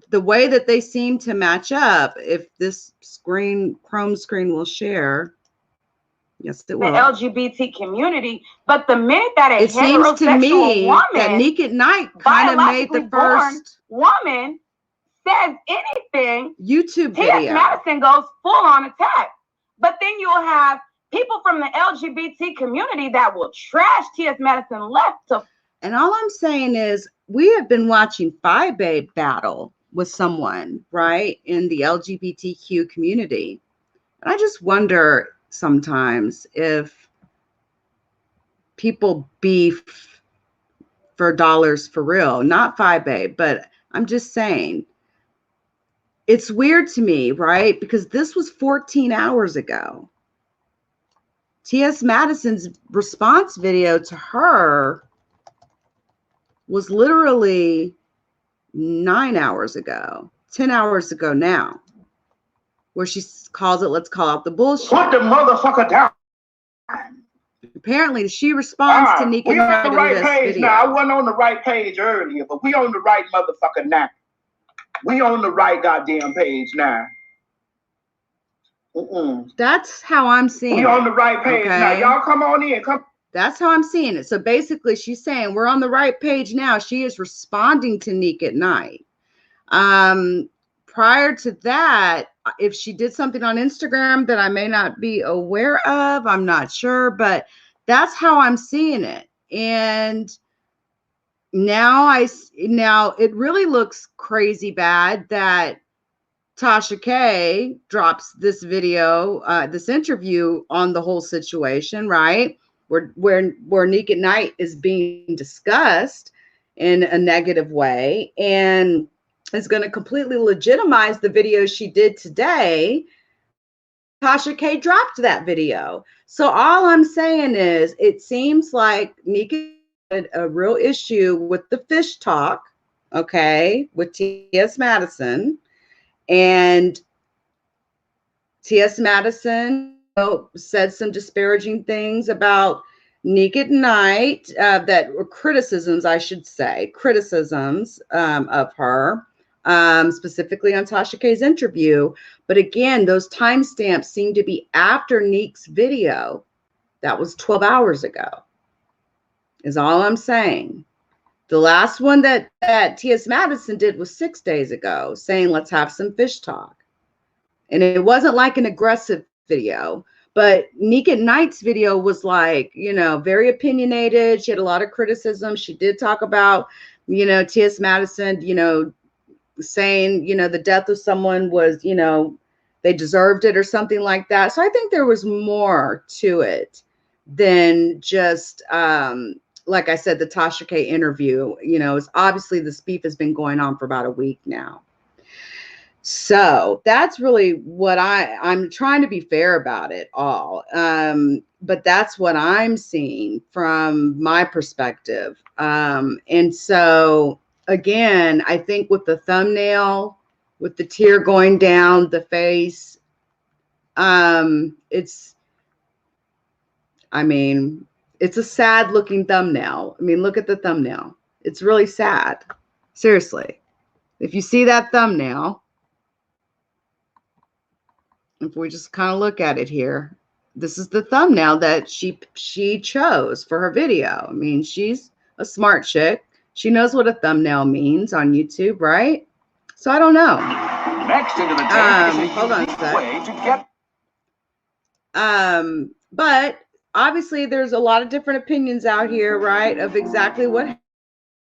Speaker 1: the way that they seem to match up, if this screen, Chrome screen will share. Yes, it will.
Speaker 3: The LGBT community, but the minute that
Speaker 1: it seems to me
Speaker 3: woman,
Speaker 1: that Nique at Night kind of made the first
Speaker 3: woman says anything,
Speaker 1: YouTube
Speaker 3: TS
Speaker 1: video.
Speaker 3: Madison goes full on attack. But then you'll have people from the LGBT community that will trash TS Madison left to.
Speaker 1: And all I'm saying is we have been watching Babe battle with someone, right, in the LGBTQ community. And I just wonder sometimes if people beef for dollars for real, not Babe, but I'm just saying it's weird to me, right? Because this was 14 hours ago. TS Madison's response video to her was literally 9 hours ago, 10 hours ago now, where she calls it, let's call out the bullshit.
Speaker 4: Put the motherfucker down.
Speaker 1: Apparently, she responds to Nique
Speaker 4: we
Speaker 1: at
Speaker 4: on the
Speaker 1: Night
Speaker 4: right
Speaker 1: in this
Speaker 4: page
Speaker 1: video.
Speaker 4: now. I wasn't on the right page earlier, but we on the right motherfucker now. We on the right goddamn page now.
Speaker 1: That's how I'm seeing it.
Speaker 4: We on the right page now. Y'all come on in. Come.
Speaker 1: That's how I'm seeing it. So basically, she's saying we're on the right page now. She is responding to Nique at Night. Prior to that, if she did something on Instagram that I may not be aware of, I'm not sure, but that's how I'm seeing it. And now it really looks crazy bad that Tasha K drops this video, this interview on the whole situation, right? Where Nique at Night is being discussed in a negative way, and is going to completely legitimize the video she did today. Tasha K dropped that video. So all I'm saying is it seems like Nique had a real issue with the fish talk, okay, with TS Madison. And TS Madison said some disparaging things about Nique at Night, that were criticisms, I should say, criticisms of her, specifically on Tasha K's interview. But again, those timestamps seem to be after Nique's video. That was 12 hours ago, is all I'm saying. The last one that TS Madison did was 6 days ago, saying, let's have some fish talk. And it wasn't like an aggressive video, but Nique's video was like, you know, very opinionated. She had a lot of criticism. She did talk about, you know, TS Madison, you know, saying, you know, the death of someone was, you know, they deserved it or something like that. So I think there was more to it than just, like I said, the Tasha K interview. You know, it's obviously this beef has been going on for about a week now. So that's really what I'm trying to be fair about it all. But that's what I'm seeing from my perspective. And so again, I think with the thumbnail, with the tear going down the face, it's a sad looking thumbnail. I mean, look at the thumbnail. It's really sad. Seriously. If you see that thumbnail, if we just kind of look at it here, this is the thumbnail that she chose for her video. I mean, she's a smart chick. She knows what a thumbnail means on YouTube, right? So I don't know.
Speaker 7: Next into the tape is a
Speaker 1: hold on a sec.
Speaker 7: way to get.
Speaker 1: But obviously there's a lot of different opinions out here, right, of exactly what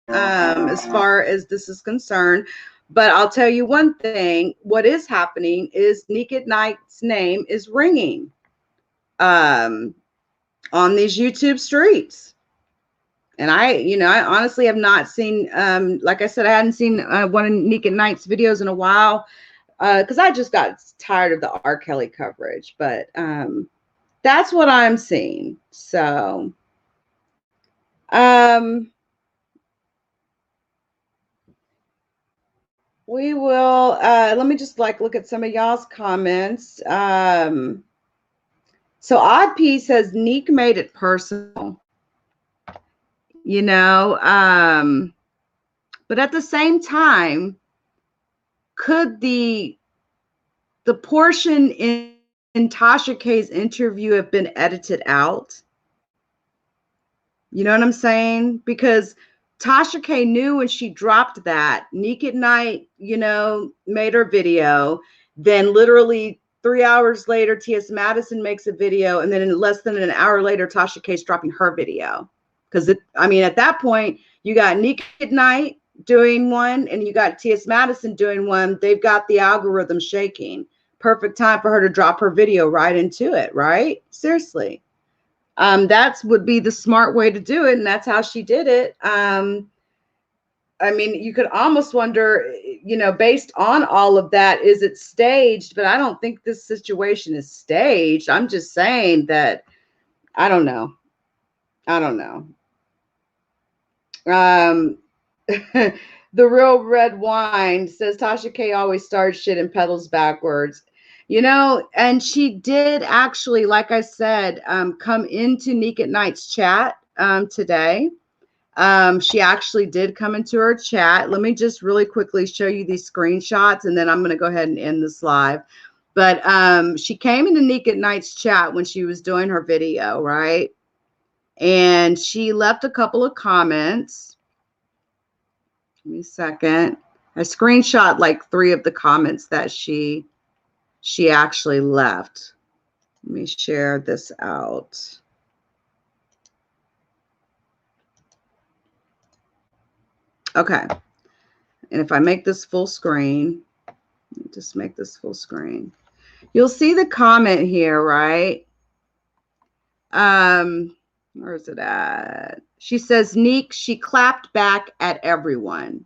Speaker 1: as far as this is concerned. But I'll tell you one thing, what is happening is Nique's name is ringing on these YouTube streets. And I honestly have not seen, like I said, I hadn't seen one of Nique's videos in a while because I just got tired of the R. Kelly coverage. But that's what I'm seeing. So, we will, let me just look at some of y'all's comments. So Odd P says Nique made it personal, you know, but at the same time, could the portion in Tasha K's interview have been edited out? You know what I'm saying? Because Tasha K knew when she dropped that Nique, you know, made her video. Then literally 3 hours later, TS Madison makes a video. And then in less than an hour later, Tasha K's dropping her video. Because, at that point, you got Nique doing one and you got TS Madison doing one. They've got the algorithm shaking. Perfect time for her to drop her video right into it, right? Seriously. That would be the smart way to do it, and that's how she did it. You could almost wonder, you know, based on all of that, is it staged? But I don't think this situation is staged. I'm just saying that I don't know. The Real Red Wine says Tasha K always starts shit and pedals backwards. You know, and she did actually, like I said, come into Nique's chat today. She actually did come into her chat. Let me just really quickly show you these screenshots, and then I'm going to go ahead and end this live. But she came into Nique's chat when she was doing her video, right? And she left a couple of comments. Give me a second. I screenshot like 3 of the comments that she actually left. Let me share this out. Okay. And if I make this full screen, just make this full screen. You'll see the comment here, right? Where is it at? She says, Nique, she clapped back at everyone.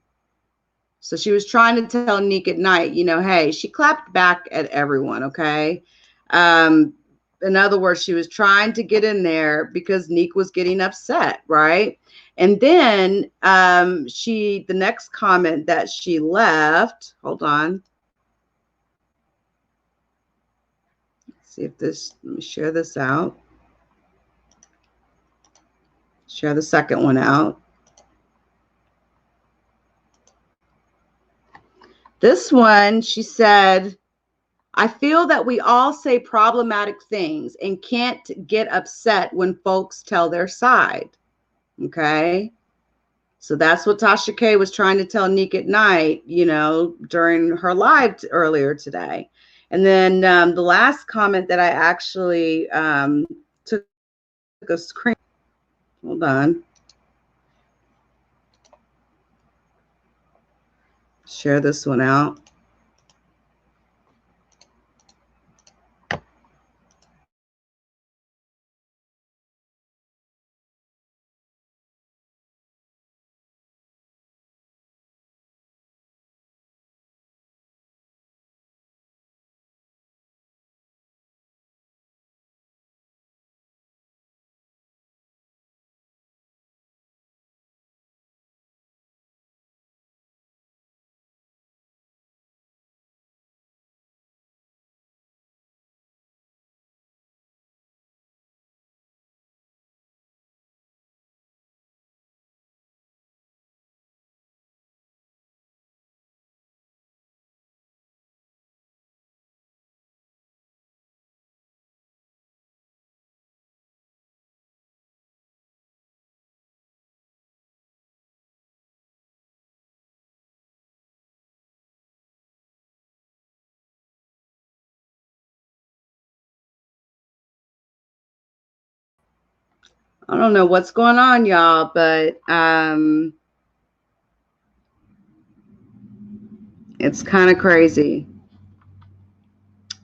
Speaker 1: So she was trying to tell Nique, you know, hey, she clapped back at everyone, okay? In other words, she was trying to get in there because Nique was getting upset, right? And then the next comment that she left, hold on. Let's see if let me share this out. Share the second one out. This one, she said, I feel that we all say problematic things and can't get upset when folks tell their side. Okay. So that's what Tasha K was trying to tell Nique at night, you know, during her live earlier today. And then the last comment that I actually took a screen. Hold on. Share this one out. I don't know what's going on, y'all, but it's kind of crazy.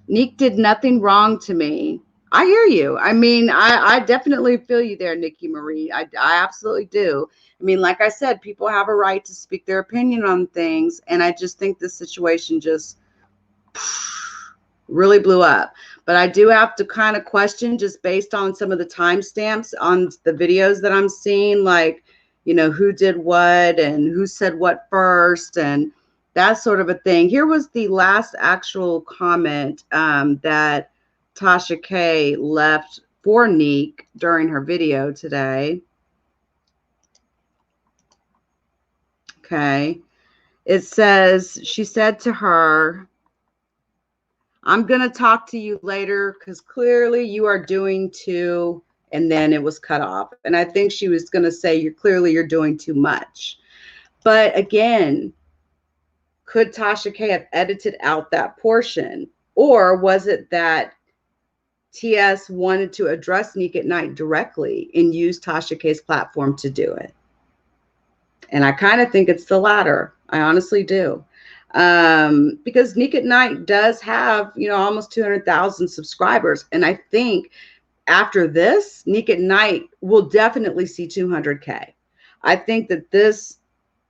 Speaker 1: Nique did nothing wrong to me. I hear you. I mean, I definitely feel you there, Nicki Marie. I absolutely do. I mean, like I said, people have a right to speak their opinion on things. And I just think this situation just really blew up. But I do have to kind of question, just based on some of the timestamps on the videos that I'm seeing, like, you know, who did what and who said what first and that sort of a thing. Here was the last actual comment that Tasha K left for Nique during her video today. Okay. It says, she said to her, I'm going to talk to you later because clearly you are doing too, and then it was cut off. And I think she was going to say, you're doing too much. But again, could Tasha K have edited out that portion? Or was it that TS wanted to address Nique at night directly and use Tasha K's platform to do it? And I kind of think it's the latter. I honestly do. Because Nique at night does have, you know, almost 200,000 subscribers. And I think after this, Nique at night will definitely see 200K. I think that this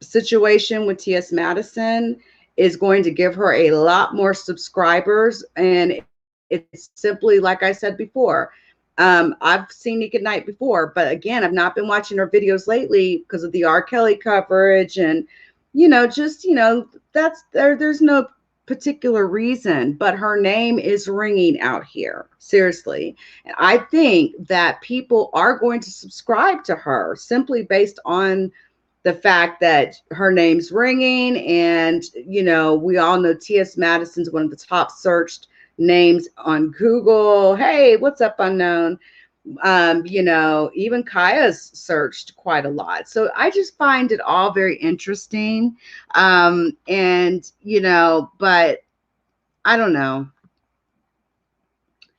Speaker 1: situation with TS Madison is going to give her a lot more subscribers. And it's simply, like I said before, I've seen Nique at night before, but again, I've not been watching her videos lately because of the R. Kelly coverage and, you know, just, you know, that's there's no particular reason, but her name is ringing out here. Seriously. And I think that people are going to subscribe to her simply based on the fact that her name's ringing. And, you know, we all know TS Madison's one of the top searched names on Google. Hey, what's up, unknown? You know, even Khia's searched quite a lot. So I just find it all very interesting. And, you know, but I don't know.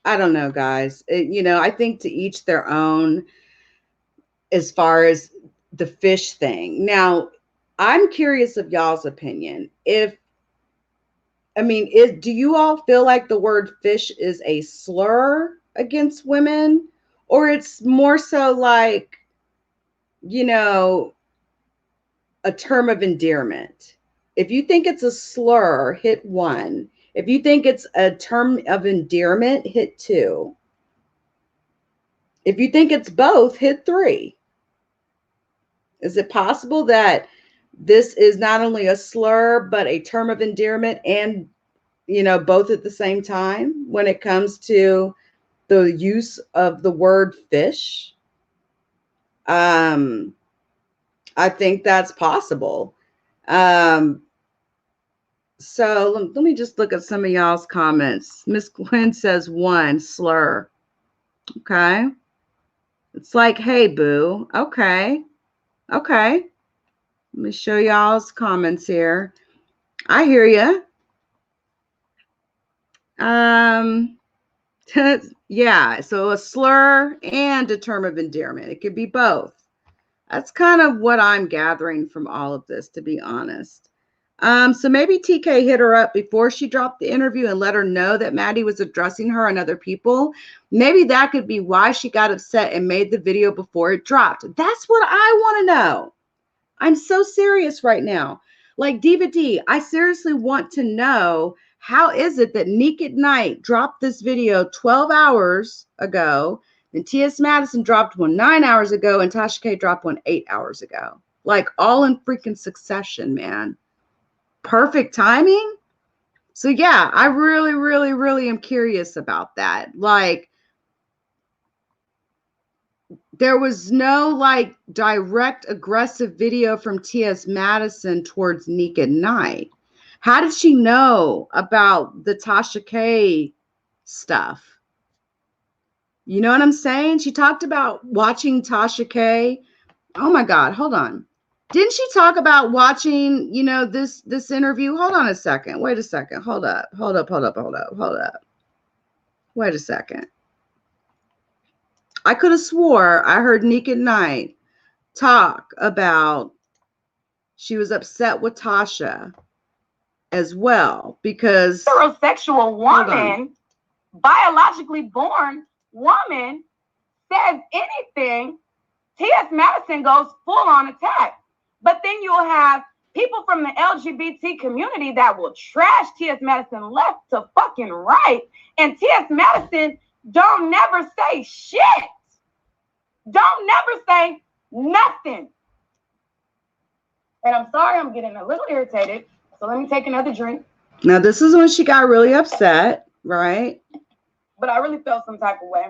Speaker 1: I don't know, guys. You know, I think to each their own as far as the fish thing. Now, I'm curious of y'all's opinion. Do you all feel like the word fish is a slur against women? Or it's more so like, you know, a term of endearment? If you think it's a slur, hit 1. If you think it's a term of endearment, hit 2. If you think it's both, hit 3. Is it possible that this is not only a slur, but a term of endearment and, you know, both at the same time when it comes to the use of the word fish? I think that's possible. So let me just look at some of y'all's comments. Miss Gwen says 1, slur. Okay. It's like, hey, boo. Okay. Okay. Let me show y'all's comments here. I hear you. Yeah, so a slur and a term of endearment. It could be both. That's kind of what I'm gathering from all of this, to be honest. So maybe TK hit her up before she dropped the interview and let her know that Maddie was addressing her and other people. Maybe that could be why she got upset and made the video before it dropped. That's what I want to know. I'm so serious right now. Like Diva D, I seriously want to know, how is it that Nique at Night dropped this video 12 hours ago, and TS Madison dropped one 9 hours ago, and Tasha K dropped one 8 hours ago? Like all in freaking succession, man. Perfect timing. So yeah, I really, really, really am curious about that. Like, there was no like direct aggressive video from TS Madison towards Nique at Night. How did she know about the Tasha K stuff? You know what I'm saying? She talked about watching Tasha K. Oh my God, hold on. Didn't she talk about watching, you know, this interview? Hold on a second. Wait a second. Hold up. Wait a second. I could have swore I heard Nique at Night talk about she was upset with Tasha as well because
Speaker 3: Heterosexual woman, biologically born woman, says anything, T.S. Madison goes full on attack. But then you'll have people from the LGBT community that will trash T.S. Madison left to fucking right. And T.S. Madison don't never say shit. Don't never say nothing. And I'm sorry, I'm getting a little irritated. So let me take another drink.
Speaker 1: Now, this is when she got really upset, right?
Speaker 3: But I really felt some type of way.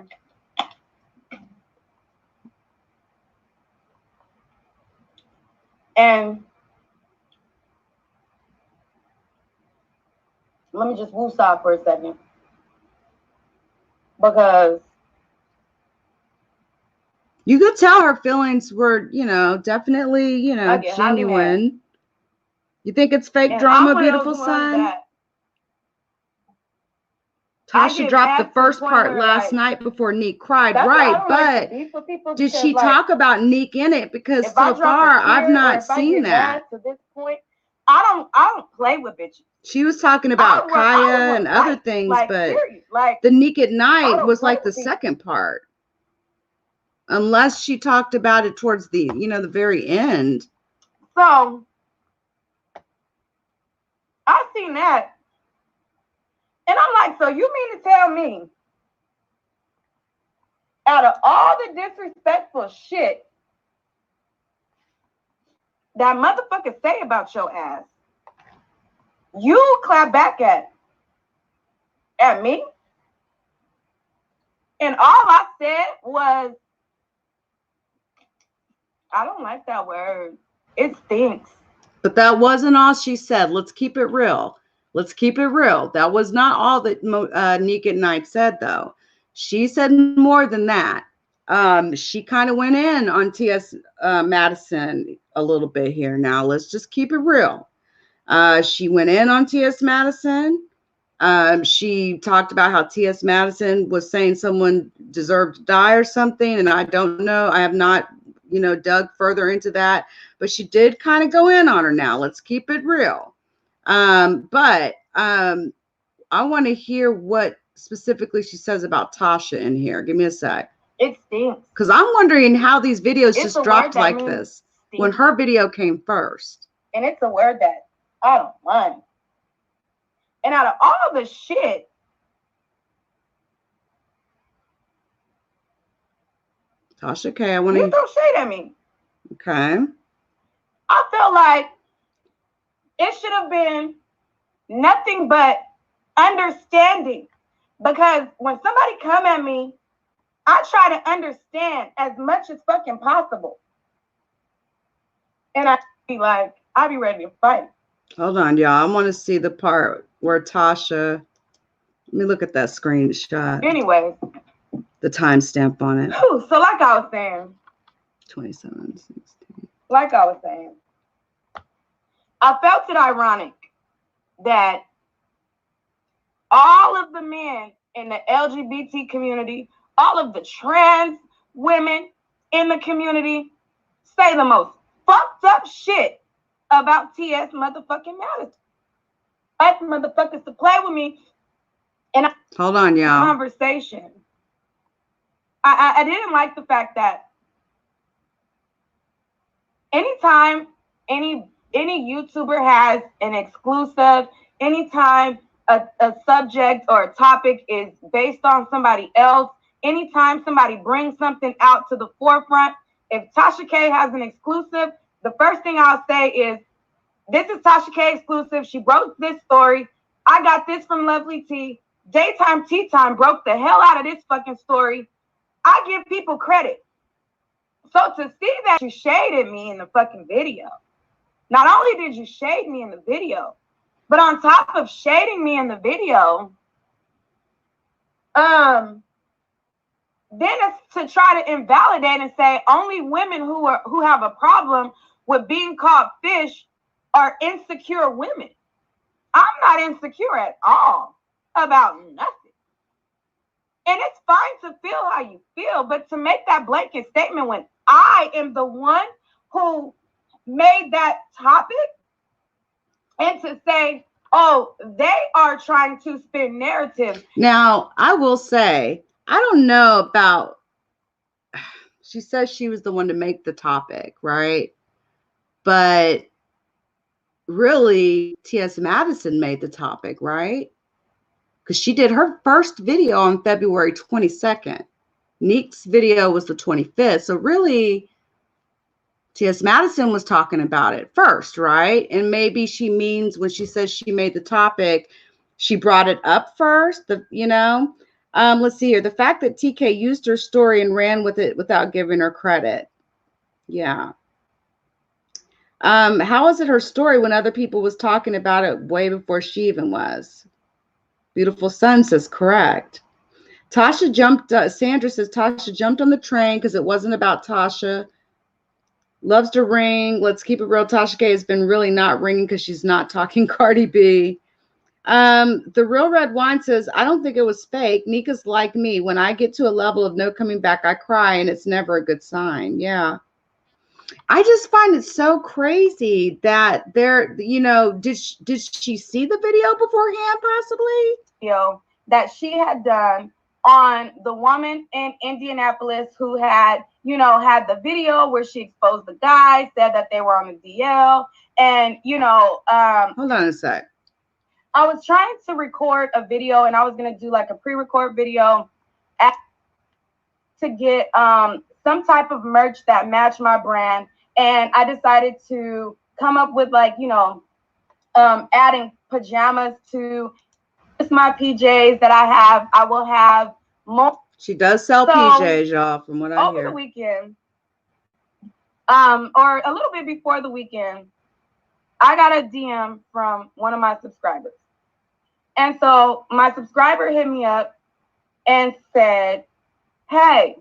Speaker 3: And let me just woosah for a second. Because
Speaker 1: you could tell her feelings were, you know, definitely, you know, genuine. You think it's fake drama, beautiful son? Tasha dropped the first part last night before Nique cried, right? But did she talk about Nique in it? Because so far I've not seen that.
Speaker 3: To this point, I don't play with bitches.
Speaker 1: She was talking about Khia and other things, but the Nique at Night was like the second part. Unless she talked about it towards the, you know, the very end.
Speaker 3: So I seen that. And I'm like, so you mean to tell me, out of all the disrespectful shit that motherfuckers say about your ass, you clap back at me? And all I said was, I don't like that word. It stinks.
Speaker 1: But that wasn't all she said. Let's keep it real. Let's keep it real. That was not all that Nique at Night said, though. She said more than that. She kind of went in on TS Madison a little bit here. Now, let's just keep it real. She went in on TS Madison. She talked about how TS Madison was saying someone deserved to die or something. And I don't know. I have not, you know, dug further into that. But she did kind of go in on her now. Let's keep it real. But I want to hear what specifically she says about Tasha in here. Give me a sec.
Speaker 3: It stinks.
Speaker 1: Because I'm wondering how these videos just dropped like this when her video came first.
Speaker 3: And it's a word that I don't like. And out of all the shit,
Speaker 1: Tasha K, I want to...
Speaker 3: You throw shade at me.
Speaker 1: Okay.
Speaker 3: I feel like it should have been nothing but understanding. Because when somebody come at me, I try to understand as much as fucking possible. And I be like, I'll be ready to fight.
Speaker 1: Hold on, y'all. I want to see the part where Tasha... Let me look at that screenshot.
Speaker 3: Anyway.
Speaker 1: The timestamp on it.
Speaker 3: So like I was saying.
Speaker 1: 27:16.
Speaker 3: Like I was saying. I felt it ironic that all of the men in the LGBT community, all of the trans women in the community say the most fucked up shit about TS motherfucking Madison. I motherfuckers to play with me. And
Speaker 1: hold on, y'all.
Speaker 3: Conversation. I didn't like the fact that anytime any YouTuber has an exclusive, anytime a subject or a topic is based on somebody else, anytime somebody brings something out to the forefront, if Tasha K has an exclusive, the first thing I'll say is, this is Tasha K exclusive. She broke this story. I got this from Lovely T. Daytime Tea Time broke the hell out of this fucking story. I give people credit. So to see that you shaded me in the fucking video, not only did you shade me in the video, but on top of shading me in the video, then it's to try to invalidate and say only women who have a problem with being called fish are insecure women. I'm not insecure at all about nothing. And it's fine to feel how you feel, but to make that blanket statement when I am the one who made that topic, and to say, oh, they are trying to spin narratives.
Speaker 1: Now, I will say, I don't know about, she says she was the one to make the topic, right? But really, TS Madison made the topic, right? Because she did her first video on February 22nd. Nique's video was the 25th. So really, TS Madison was talking about it first, right? And maybe she means when she says she made the topic, she brought it up first, let's see here. The fact that TK used her story and ran with it without giving her credit. Yeah. How is it her story when other people was talking about it way before she even was? Beautiful Sun says correct. Tasha jumped, Sandra says Tasha jumped on the train because it wasn't about Tasha. Loves to ring. Let's keep it real. Tasha K has been really not ringing because she's not talking Cardi B. The Real Red Wine says, I don't think it was fake. Nika's like me. When I get to a level of no coming back, I cry, and it's never a good sign. Yeah. I just find it so crazy that there, did she see the video beforehand, possibly?
Speaker 3: That she had done on the woman in Indianapolis who had, had the video where she exposed the guy, said that they were on the DL, and,
Speaker 1: hold on a sec.
Speaker 3: I was trying to record a video, and I was going to do like a pre-record video to get some type of merch that matched my brand. And I decided to come up with adding pajamas to my PJs that I have. I will have more.
Speaker 1: She does sell PJs, y'all, from what I hear.
Speaker 3: Over the weekend, or a little bit before the weekend, I got a DM from one of my subscribers. And so my subscriber hit me up and said, hey,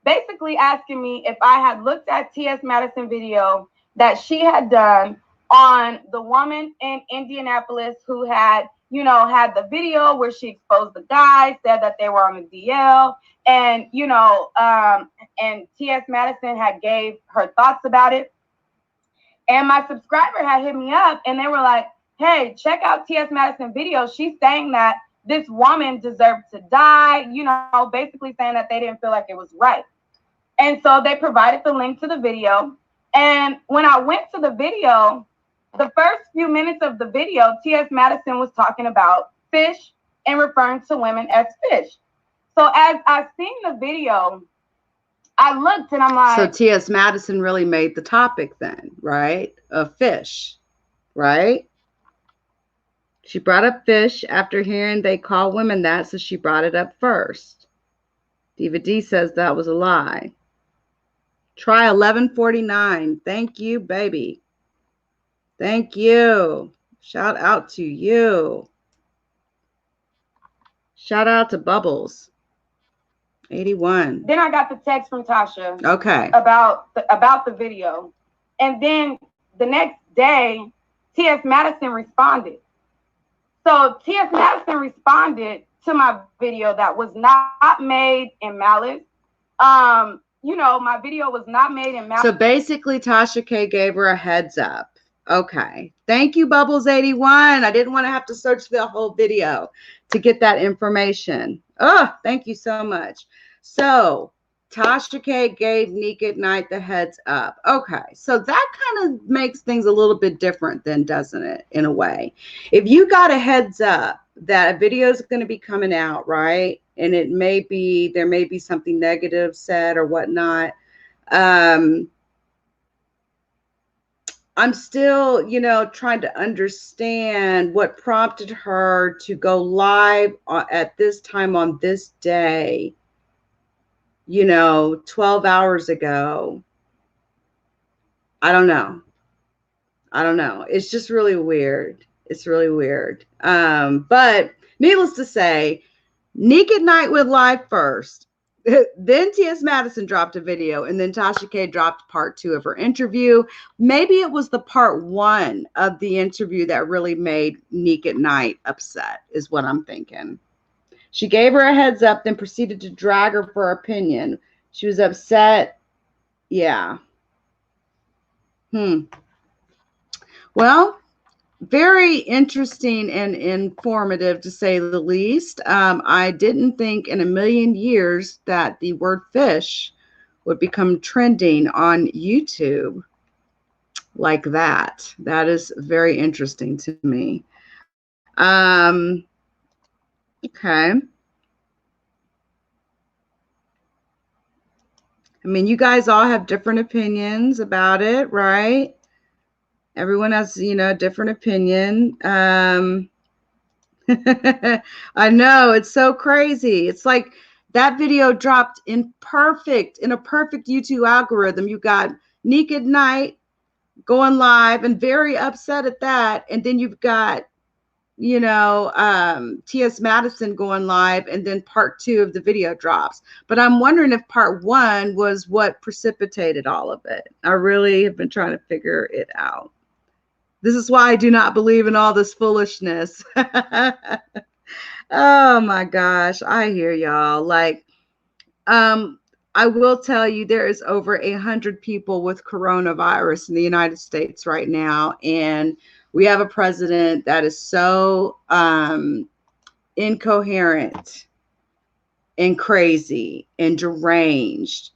Speaker 3: basically asking me if I had looked at TS Madison video that she had done on the woman in Indianapolis who had, had the video where she exposed the guy, said that they were on the DL, and, and TS Madison had gave her thoughts about it. And my subscriber had hit me up and they were like, hey, check out TS Madison video. She's saying that this woman deserved to die, basically saying that they didn't feel like it was right. And so they provided the link to the video. And when I went to the video, the first few minutes of the video, TS Madison was talking about fish and referring to women as fish. So as I seen the video, I looked and I'm like...
Speaker 1: So TS Madison really made the topic then, right? Of fish, right? She brought up fish after hearing they call women that, so she brought it up first. Diva D says that was a lie. Try 1149. Thank you, baby. Thank you. Shout out to you. Shout out to Bubbles. 81.
Speaker 3: Then I got the text from Tasha.
Speaker 1: Okay.
Speaker 3: About the video. And then the next day, TS Madison responded. So TS Madison responded to my video that was not made in malice. You know, my video was not made in malice.
Speaker 1: So basically, Tasha K gave her a heads up. Okay. Thank you, Bubbles81. I didn't want to have to search the whole video to get that information. Oh, thank you so much. So Tasha K gave Nique at Night the heads up. Okay. So that kind of makes things a little bit different then, doesn't it? In a way. If you got a heads up that a video is going to be coming out, right? And it may be, there may be something negative said or whatnot. I'm still, you know, trying to understand what prompted her to go live at this time on this day, you know, 12 hours ago. I don't know. I don't know. It's just really weird. It's really weird. But needless to say, Nique at Night went live first. Then TS Madison dropped a video, and then Tasha K dropped part 2 of her interview. Maybe it was the part 1 of the interview that really made Nique at Night upset, is what I'm thinking. She gave her a heads up, then proceeded to drag her for her opinion. She was upset. Yeah. Well, very interesting and informative, to say the least. I didn't think in a million years that the word fish would become trending on YouTube like that. That is very interesting to me. Okay. I mean, you guys all have different opinions about it, right? Everyone has, you know, a different opinion. I know, it's so crazy. It's like that video dropped in a perfect YouTube algorithm. You got Nique at Night going live and very upset at that. And then you've got, you know, TS Madison going live, and then part 2 of the video drops. But I'm wondering if part 1 was what precipitated all of it. I really have been trying to figure it out. This is why I do not believe in all this foolishness. Oh my gosh, I hear y'all. Like, I will tell you, there is over 100 people with coronavirus in the United States right now, and we have a president that is so incoherent and crazy and deranged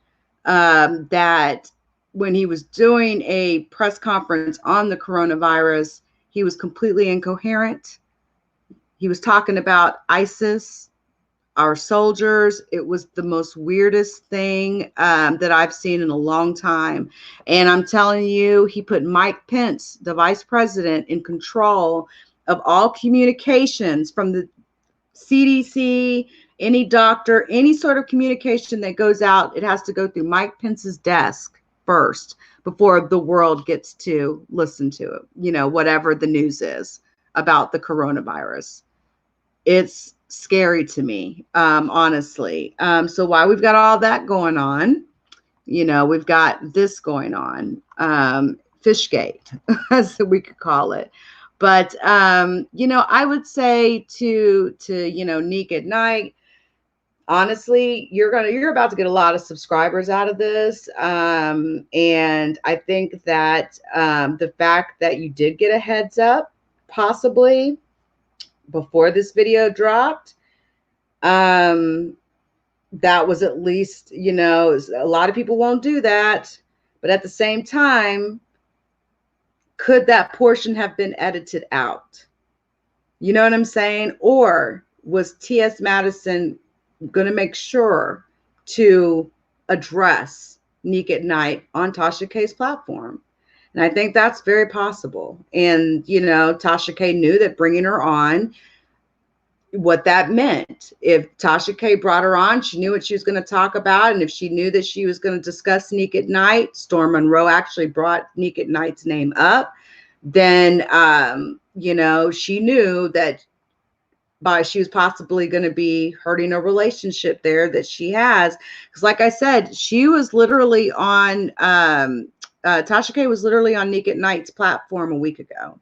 Speaker 1: that when he was doing a press conference on the coronavirus, he was completely incoherent. He was talking about ISIS, our soldiers. It was the most weirdest thing that I've seen in a long time. And I'm telling you, he put Mike Pence, the vice president, in control of all communications from the CDC, any doctor, any sort of communication that goes out. It has to go through Mike Pence's desk first before the world gets to listen to it, you know, whatever the news is about the coronavirus. It's scary to me, honestly. So while we've got all that going on, you know, we've got this going on, FishGate, as we could call it. But, you know, I would say to, you know, Nique at Night, honestly, you're about to get a lot of subscribers out of this. And I think that the fact that you did get a heads up, possibly before this video dropped, that was at least, you know, a lot of people won't do that. But at the same time, could that portion have been edited out? You know what I'm saying? Or was TS Madison going to make sure to address Nique at Night on Tasha K's platform? And I think that's very possible. And, you know, Tasha K knew that bringing her on, what that meant. If Tasha K brought her on, she knew what she was going to talk about. And if she knew that she was going to discuss Nique at Night, Storm Monroe actually brought Nique at Night's name up, then, you know, she knew that she was possibly going to be hurting a relationship there that she has. Because like I said, she was literally on, Tasha K was literally on Nique at Night's platform a week ago.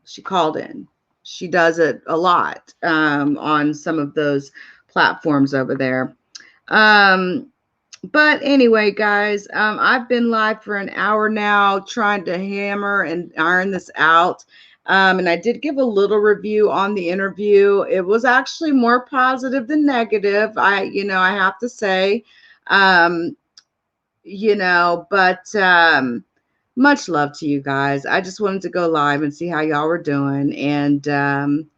Speaker 1: She called in. She does it a lot on some of those platforms over there. But anyway, guys, I've been live for an hour now trying to hammer and iron this out. And I did give a little review on the interview. It was actually more positive than negative. I have to say, but much love to you guys. I just wanted to go live and see how y'all were doing. And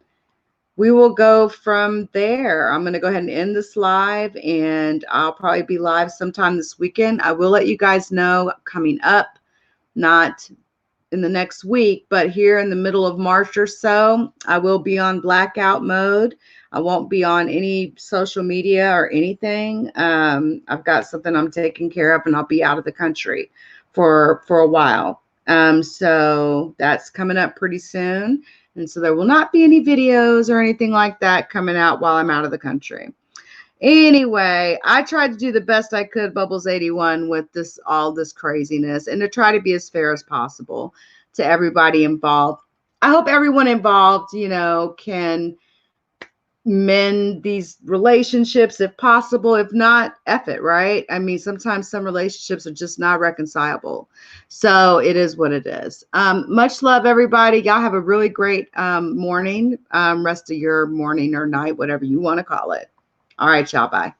Speaker 1: we will go from there. I'm going to go ahead and end this live, and I'll probably be live sometime this weekend. I will let you guys know coming up, not in the next week, but here in the middle of March or so, I will be on blackout mode. I won't be on any social media or anything. I've got something I'm taking care of, and I'll be out of the country for a while. So that's coming up pretty soon. And so there will not be any videos or anything like that coming out while I'm out of the country. Anyway, I tried to do the best I could, Bubbles 81, with all this craziness, and to try to be as fair as possible to everybody involved. I hope everyone involved, can mend these relationships if possible. If not, F it, right? I mean, sometimes some relationships are just not reconcilable. So it is what it is. Much love, everybody. Y'all have a really great morning, rest of your morning or night, whatever you want to call it. All right, y'all. Bye.